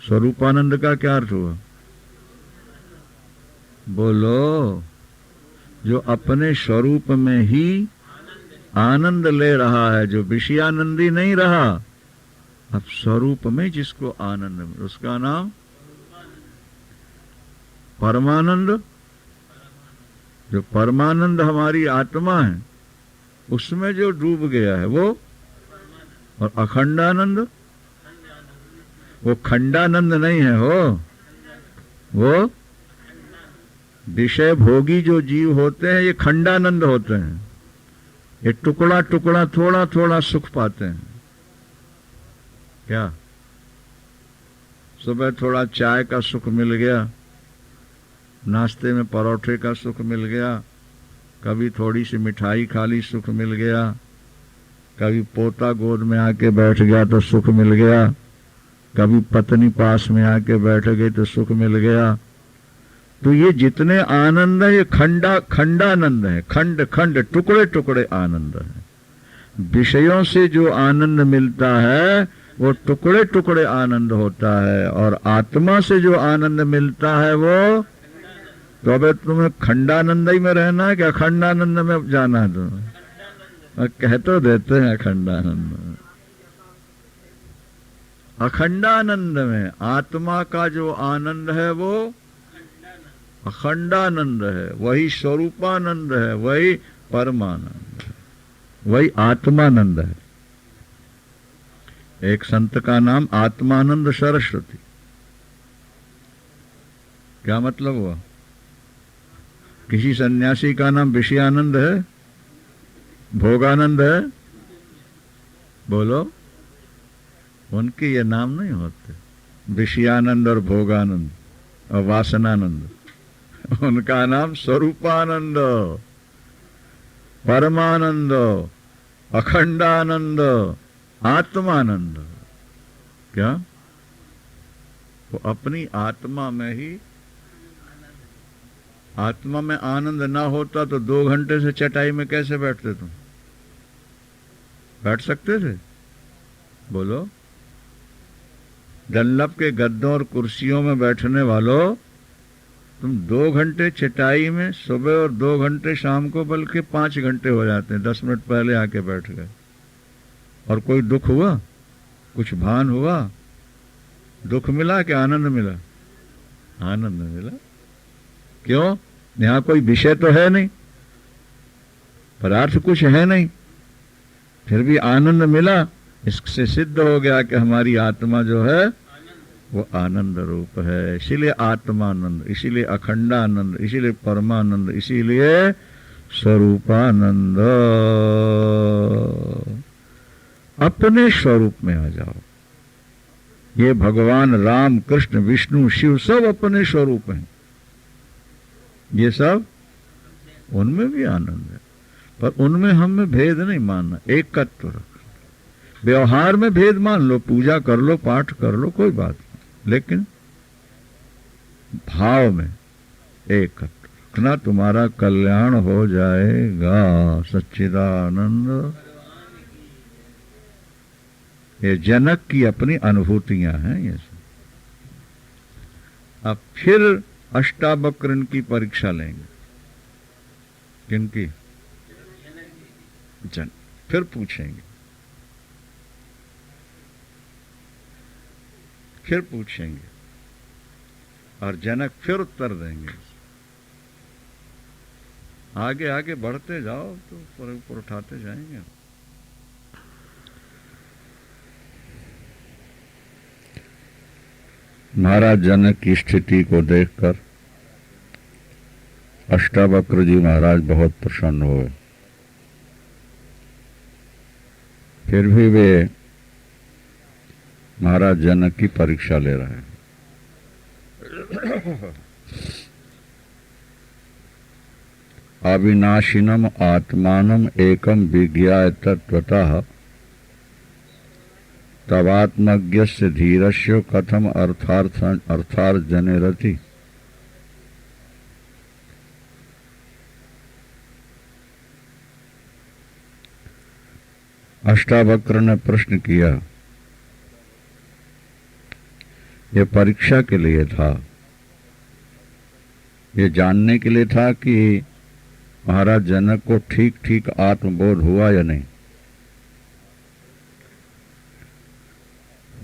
स्वरूपानंद का क्या अर्थ हुआ? बोलो, जो अपने स्वरूप में ही आनंद ले रहा है, जो विषयानंदी नहीं रहा। अब स्वरूप में जिसको आनंद मिले उसका नाम परमानंद। जो परमानंद हमारी आत्मा है उसमें जो डूब गया है वो। और अखंडानंद, वो खंडानंद नहीं है, वो विषय भोगी जो जीव होते हैं ये खंडानंद होते हैं। ये टुकड़ा टुकड़ा थोड़ा थोड़ा सुख पाते हैं। क्या? सुबह थोड़ा चाय का सुख मिल गया, नाश्ते में परोठे का सुख मिल गया, कभी थोड़ी सी मिठाई खा ली सुख मिल गया, कभी पोता गोद में आके बैठ गया तो सुख मिल गया, कभी पत्नी पास में आके बैठ गई तो सुख मिल गया। तो ये जितने आनंद है ये खंडानंद है। खंड खंड टुकड़े टुकड़े आनंद है। विषयों से जो आनंद मिलता है वो टुकड़े टुकड़े आनंद होता है, और आत्मा से जो आनंद मिलता है वो। तो अब तुम्हें खंडानंद ही में रहना है क्या अखंडानंद में जाना है? तुम्हें कह तो देते हैं अखंडानंद। अखंडानंद में आत्मा का जो आनंद है वो अखंडानंद है, वही स्वरूपानंद है, वही परमानंद है, वही आत्मानंद है। एक संत का नाम आत्मानंद सरस्वती। क्या मतलब हुआ? किसी सन्यासी का नाम विषयानंद है, भोगानंद है? बोलो, उनके ये नाम नहीं होते विषयानंद और भोगानंद और वासनानंद। उनका नाम स्वरूपानंद, परमानंद, अखंडानंद, आत्मानंद। क्या? वो अपनी आत्मा में ही, आत्मा में आनंद ना होता तो 2 घंटे से चटाई में कैसे बैठते तुम? बैठ सकते थे? बोलो, डल्लब के गद्दों और कुर्सियों में बैठने वालों, तुम 2 घंटे चटाई में सुबह और 2 घंटे शाम को, बल्कि 5 घंटे हो जाते हैं। 10 मिनट पहले आके बैठ गए और कोई दुख हुआ? कुछ भान हुआ? दुख मिला कि आनंद मिला? आनंद मिला। क्यों? यहां कोई विषय तो है नहीं, पदार्थ कुछ है नहीं, फिर भी आनंद मिला। इससे सिद्ध हो गया कि हमारी आत्मा जो है वो आनंद रूप है। इसीलिए आत्मानंद, इसीलिए अखंडानंद, इसीलिए परमानंद, इसीलिए स्वरूपानंद। अपने स्वरूप में आ जाओ। ये भगवान राम, कृष्ण, विष्णु, शिव सब अपने स्वरूप हैं। ये सब उनमें भी आनंद है, पर उनमें हमें भेद नहीं मानना, एकत्व रखना। व्यवहार में भेद मान लो, पूजा कर लो, पाठ कर लो, कोई बात नहीं, लेकिन भाव में एकत्व रखना, तुम्हारा कल्याण हो जाएगा। सच्चिदानंद। ये जनक की अपनी अनुभूतियां हैं ये सब। अब फिर अष्टावक्र की परीक्षा लेंगे। किनकी? जन फिर पूछेंगे, फिर पूछेंगे, और जनक फिर उत्तर देंगे। आगे आगे बढ़ते जाओ तो ऊपर ऊपर उठाते जाएंगे। महाराज जनक की स्थिति को देखकर अष्टावक्र जी महाराज बहुत प्रसन्न हुए। फिर भी वे महाराज जनक की परीक्षा ले रहे हैं। अविनाशिनम आत्मानम एकम विज्ञाय तत्वतः तवात्मज्ञस्य धीरस्य कथम अर्थार्जने रति। अष्टावक्र ने प्रश्न किया। यह परीक्षा के लिए था, ये जानने के लिए था कि महाराज जनक को ठीक ठीक आत्मबोध हुआ या नहीं।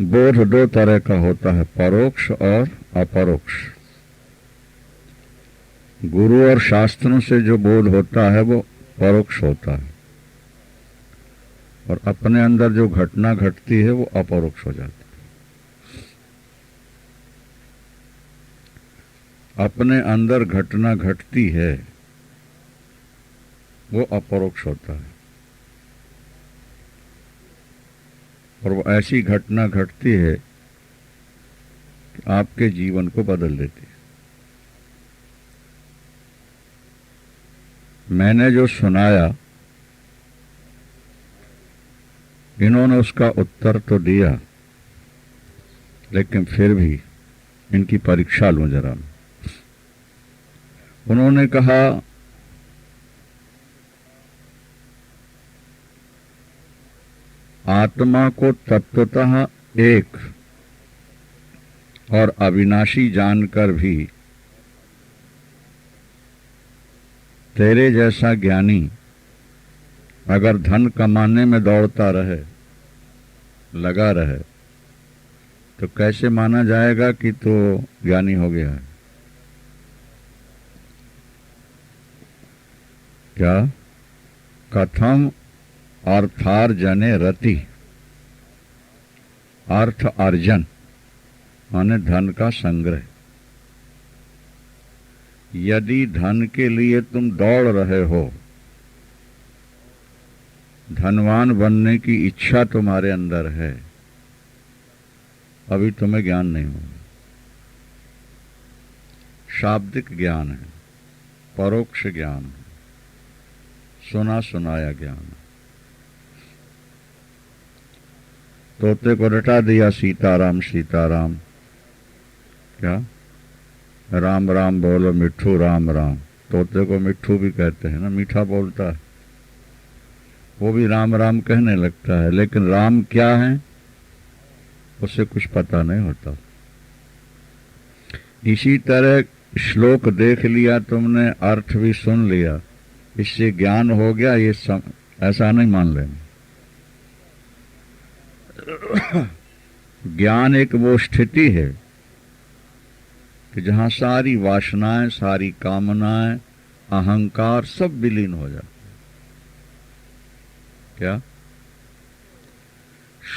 बोध दो तरह का होता है, परोक्ष और अपरोक्ष। गुरु और शास्त्रों से जो बोध होता है वो परोक्ष होता है, और अपने अंदर जो घटना घटती है वो अपरोक्ष हो जाती है। अपने अंदर घटना घटती है वो अपरोक्ष होता है, और वो ऐसी घटना घटती है कि आपके जीवन को बदल देती है। मैंने जो सुनाया, इन्होंने उसका उत्तर तो दिया, लेकिन फिर भी इनकी परीक्षा लूं जरा। उन्होंने कहा, आत्मा को तत्वतः एक और अविनाशी जानकर भी तेरे जैसा ज्ञानी अगर धन कमाने में दौड़ता रहे, लगा रहे, तो कैसे माना जाएगा कि तो ज्ञानी हो गया है? क्या? कथम अर्थार्जने रति। अर्थ अर्जन माने धन का संग्रह। यदि धन के लिए तुम दौड़ रहे हो, धनवान बनने की इच्छा तुम्हारे अंदर है, अभी तुम्हें ज्ञान नहीं हुआ। शाब्दिक ज्ञान है, परोक्ष ज्ञान है, सुना सुनाया ज्ञान है। तोते को रटा दिया सीताराम सीताराम। क्या? राम राम बोलो मिट्ठू राम राम। तोते को मिट्ठू भी कहते हैं ना, मीठा बोलता है, वो भी राम राम कहने लगता है, लेकिन राम क्या है उसे कुछ पता नहीं होता। इसी तरह श्लोक देख लिया तुमने, अर्थ भी सुन लिया, इससे ज्ञान हो गया, ये ऐसा नहीं मान लेना। ज्ञान एक वो स्थिति है कि जहां सारी वासनाएं, सारी कामनाएं, अहंकार सब विलीन हो जाते। क्या?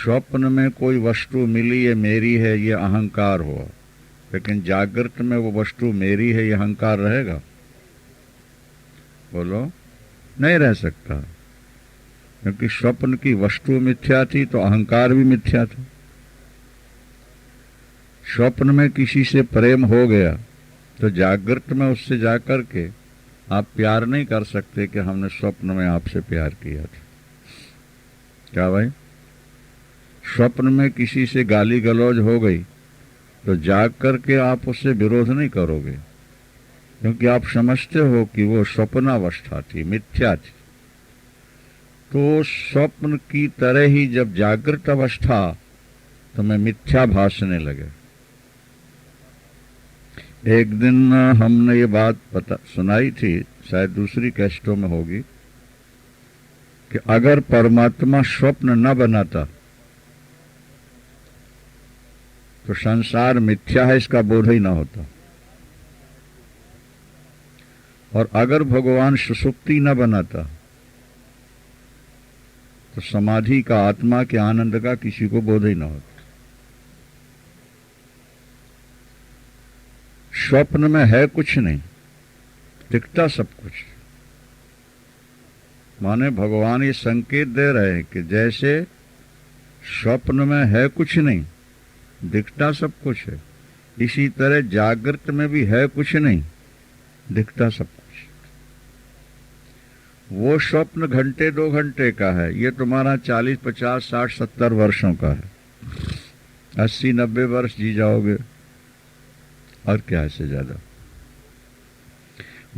स्वप्न में कोई वस्तु मिली है, मेरी है, ये अहंकार हुआ, लेकिन जागृत में वो वस्तु मेरी है, ये अहंकार रहेगा? बोलो, नहीं रह सकता, क्योंकि स्वप्न की वस्तु मिथ्या थी तो अहंकार भी मिथ्या था। स्वप्न में किसी से प्रेम हो गया तो जागृत में उससे जाकर के आप प्यार नहीं कर सकते कि हमने स्वप्न में आपसे प्यार किया था। क्या भाई? स्वप्न में किसी से गाली गलौज हो गई तो जाग करके आप उससे विरोध नहीं करोगे, क्योंकि आप समझते हो कि वो स्वप्नावस्था थी, मिथ्या थी। तो स्वप्न की तरह ही जब जागृत अवस्था तुम्हें मिथ्या भासने लगे। एक दिन हमने ये बात सुनाई थी, शायद दूसरी कैसेटों में होगी, कि अगर परमात्मा स्वप्न न बनाता तो संसार मिथ्या है इसका बोध ही न होता, और अगर भगवान सुषुप्ति न बनाता तो समाधि का, आत्मा के आनंद का किसी को बोध ही न होता। स्वप्न में है कुछ नहीं, दिखता सब कुछ। माने भगवान ये संकेत दे रहे हैं कि जैसे स्वप्न में है कुछ नहीं, दिखता सब कुछ है, इसी तरह जागृत में भी है कुछ नहीं, दिखता सब कुछ। वो स्वप्न घंटे 2 घंटे का है, ये तुम्हारा 40, 50, 60, 70 वर्षों का है। 80, 90 वर्ष जी जाओगे, और क्या इससे ज्यादा।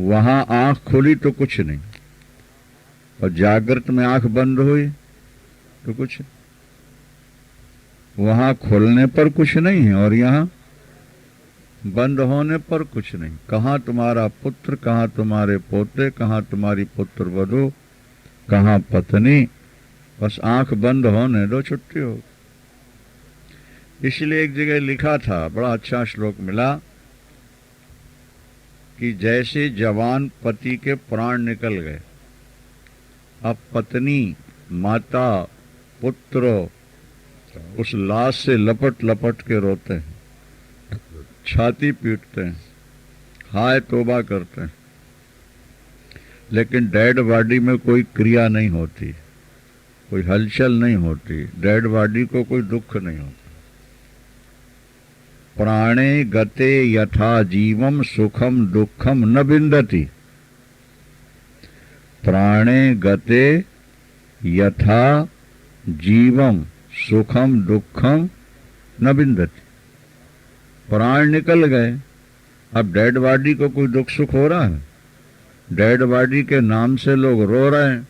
वहां आंख खुली तो कुछ नहीं, और जागृत में आंख बंद हुई तो कुछ। वहां खुलने पर कुछ नहीं है और यहां बंद होने पर कुछ नहीं। कहां तुम्हारा पुत्र, कहां तुम्हारे पोते, कहां तुम्हारी पुत्र वधू, कहां पत्नी, बस आंख बंद होने दो, छुट्टी हो। इसलिए एक जगह लिखा था, बड़ा अच्छा श्लोक मिला, कि जैसे जवान पति के प्राण निकल गए, अब पत्नी, माता, पुत्र उस लाश से लपट लपट के रोते हैं, छाती पीटते हैं, हाय तौबा करते हैं, लेकिन डेड बॉडी में कोई क्रिया नहीं होती, कोई हलचल नहीं होती, डेड बॉडी को कोई दुख नहीं होता। प्राणे गते यथा जीवम सुखम दुखम न बिंदति। प्राणे गते यथा जीवम सुखम दुखम न बिंदति। प्राण निकल गए, अब डेड बॉडी को कोई दुख सुख हो रहा है? डेड बॉडी के नाम से लोग रो रहे हैं,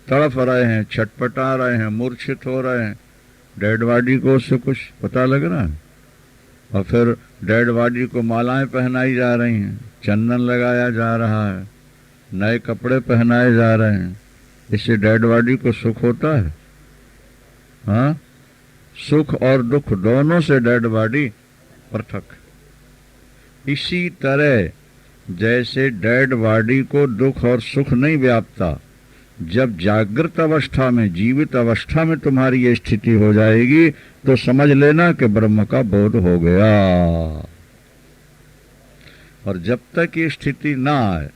तड़प रहे हैं, छटपटा रहे हैं, मूर्छित हो रहे हैं। डेड बॉडी को उससे कुछ पता लग रहा है? और फिर डेड बॉडी को मालाएं पहनाई जा रही हैं, चंदन लगाया जा रहा है, नए कपड़े पहनाए जा रहे हैं। इससे डेड बॉडी को सुख होता है? हाँ, सुख और दुख दोनों से डेड बॉडी पृथक। इसी तरह जैसे डेड बॉडी को दुख और सुख नहीं व्यापता, जब जागृत अवस्था में, जीवित अवस्था में तुम्हारी ये स्थिति हो जाएगी तो समझ लेना कि ब्रह्म का बोध हो गया। और जब तक ये स्थिति ना आए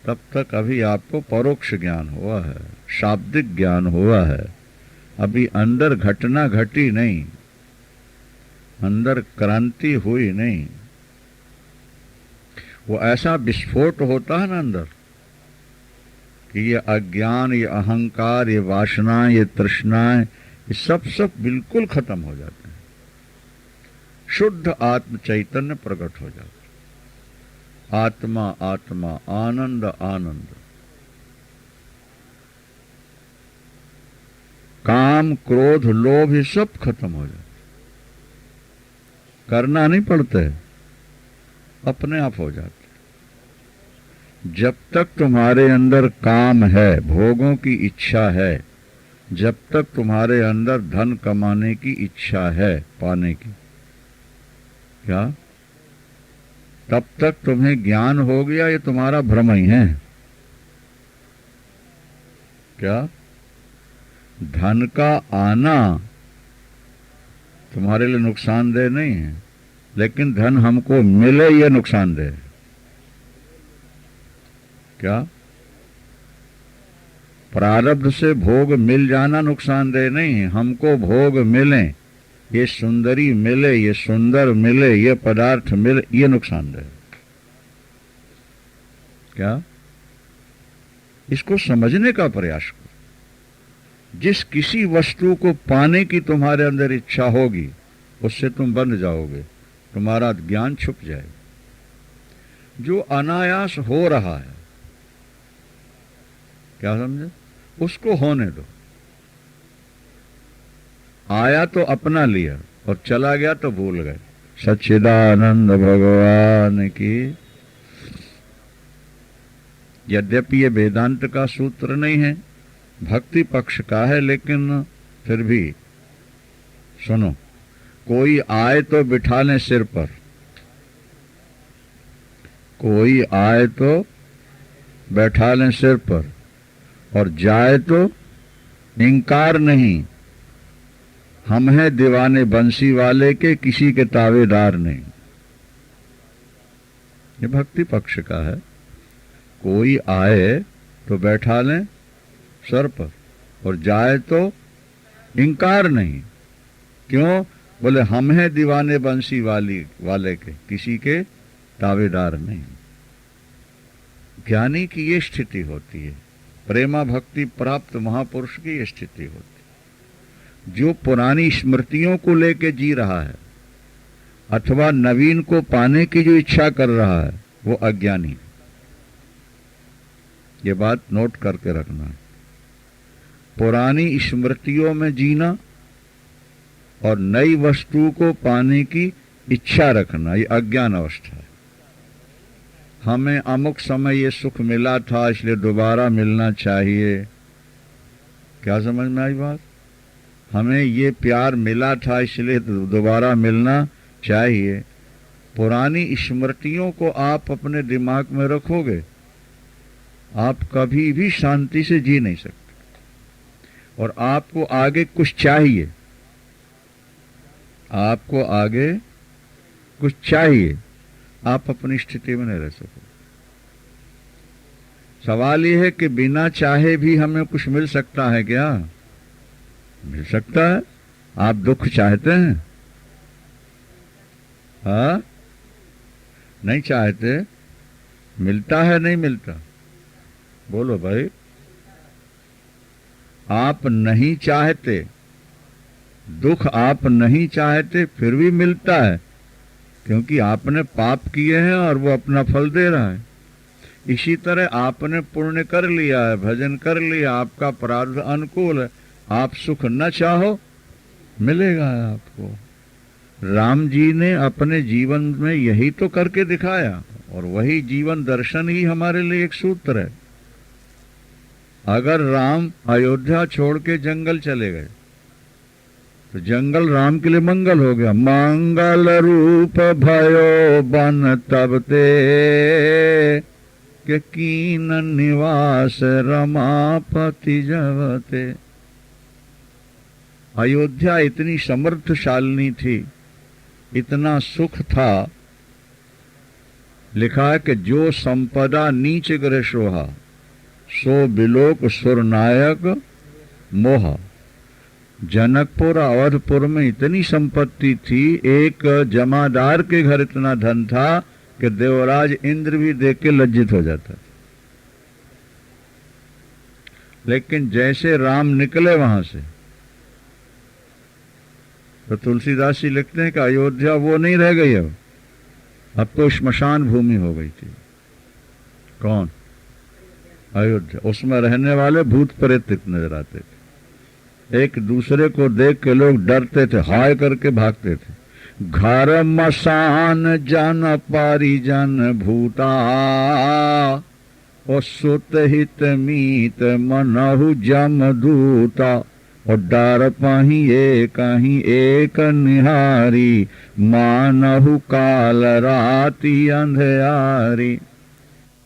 तब तक अभी आपको परोक्ष ज्ञान हुआ है, शाब्दिक ज्ञान हुआ है, अभी अंदर घटना घटी नहीं, अंदर क्रांति हुई नहीं। वो ऐसा विस्फोट होता है ना अंदर कि ये अज्ञान, ये अहंकार, ये वासनाएं, ये तृष्णाएं, ये सब बिल्कुल खत्म हो जाते हैं। शुद्ध आत्म चैतन्य प्रकट हो जाता है। आत्मा आत्मा, आनंद आनंद। काम, क्रोध, लोभ, ये सब खत्म हो जाता। करना नहीं पड़ते, अपने आप हो जाते। जब तक तुम्हारे अंदर काम है, भोगों की इच्छा है, जब तक तुम्हारे अंदर धन कमाने की इच्छा है, पाने की, क्या तब तक तुम्हें ज्ञान हो गया? ये तुम्हारा भ्रम ही है। क्या धन का आना तुम्हारे लिए नुकसानदेह नहीं है, लेकिन धन हमको मिले ये नुकसानदेह है। क्या? प्रारब्ध से भोग मिल जाना नुकसानदेह नहीं है, हमको भोग मिले, ये सुंदरी मिले, ये सुंदर मिले, ये पदार्थ मिले, ये नुकसानदेह है। क्या? इसको समझने का प्रयास करो। जिस किसी वस्तु को पाने की तुम्हारे अंदर इच्छा होगी उससे तुम बंध जाओगे, तुम्हारा ज्ञान छुप जाएगा। जो अनायास हो रहा है, क्या समझे, उसको होने दो। आया तो अपना लिया और चला गया तो भूल गए। सच्चिदानंद भगवान की। यद्यपि ये वेदांत का सूत्र नहीं है, भक्ति पक्ष का है, लेकिन फिर भी सुनो। कोई आए तो बिठा लें सिर पर, कोई आए तो बैठा लें सिर पर, और जाए तो इंकार नहीं। हम हैं दीवाने बंसी वाले के, किसी के तावेदार नहीं। ये भक्ति पक्ष का है। कोई आए तो बैठा लें सर पर, और जाए तो इंकार नहीं। क्यों? बोले हम हैं दीवाने बंसी वाले के, किसी के तावेदार नहीं। ज्ञानी की ये स्थिति होती है, प्रेमा भक्ति प्राप्त महापुरुष की ये स्थिति होती। जो पुरानी स्मृतियों को लेके जी रहा है अथवा नवीन को पाने की जो इच्छा कर रहा है, वो अज्ञानी है। ये बात नोट करके रखना है। पुरानी स्मृतियों में जीना और नई वस्तु को पाने की इच्छा रखना, ये अज्ञान अवस्था है। हमें अमुक समय ये सुख मिला था इसलिए दोबारा मिलना चाहिए। क्या समझ में आई बात? हमें ये प्यार मिला था इसलिए दोबारा मिलना चाहिए। पुरानी स्मृतियों को आप अपने दिमाग में रखोगे, आप कभी भी शांति से जी नहीं सकते। और आपको आगे कुछ चाहिए, आपको आगे कुछ चाहिए, आप अपनी स्थिति में नहीं रह सकोगे। सवाल यह है कि बिना चाहे भी हमें कुछ मिल सकता है क्या? मिल सकता है। आप दुख चाहते हैं? हाँ, नहीं चाहते, मिलता है नहीं मिलता? बोलो भाई। आप नहीं चाहते, दुख आप नहीं चाहते, फिर भी मिलता है, क्योंकि आपने पाप किए हैं और वो अपना फल दे रहा है। इसी तरह आपने पुण्य कर लिया है, भजन कर लिया, आपका प्रारब्ध अनुकूल है, आप सुख न चाहो मिलेगा आपको। राम जी ने अपने जीवन में यही तो करके दिखाया, और वही जीवन दर्शन ही हमारे लिए एक सूत्र है। अगर राम अयोध्या छोड़ के जंगल चले गए तो जंगल राम के लिए मंगल हो गया। मंगल रूप भयो बन तब ते, के कीन निवास रमापति जवते। अयोध्या इतनी समर्थशालिनी थी, इतना सुख था। लिखा है कि जो संपदा नीच ग्रह सोहा, सो बिलोक सुरनायक मोहा। जनकपुर अवधपुर में इतनी संपत्ति थी, एक जमादार के घर इतना धन था कि देवराज इंद्र भी देख के लज्जित हो जाता। लेकिन जैसे राम निकले वहां से, तो तुलसीदास जी लिखते हैं कि अयोध्या वो नहीं रह गई, अब तो श्मशान भूमि हो गई थी। कौन? अयोध्या। उसमें रहने वाले भूत प्रेत नजर आते थे। एक दूसरे को देख के लोग डरते थे, हाय करके भागते थे। घर मसान जन परिजन भूता, और सुत हित मीत मनहु जम दूता। और डर पहिए कहीं एक निहारी, मानहु काल राति अंधियारी।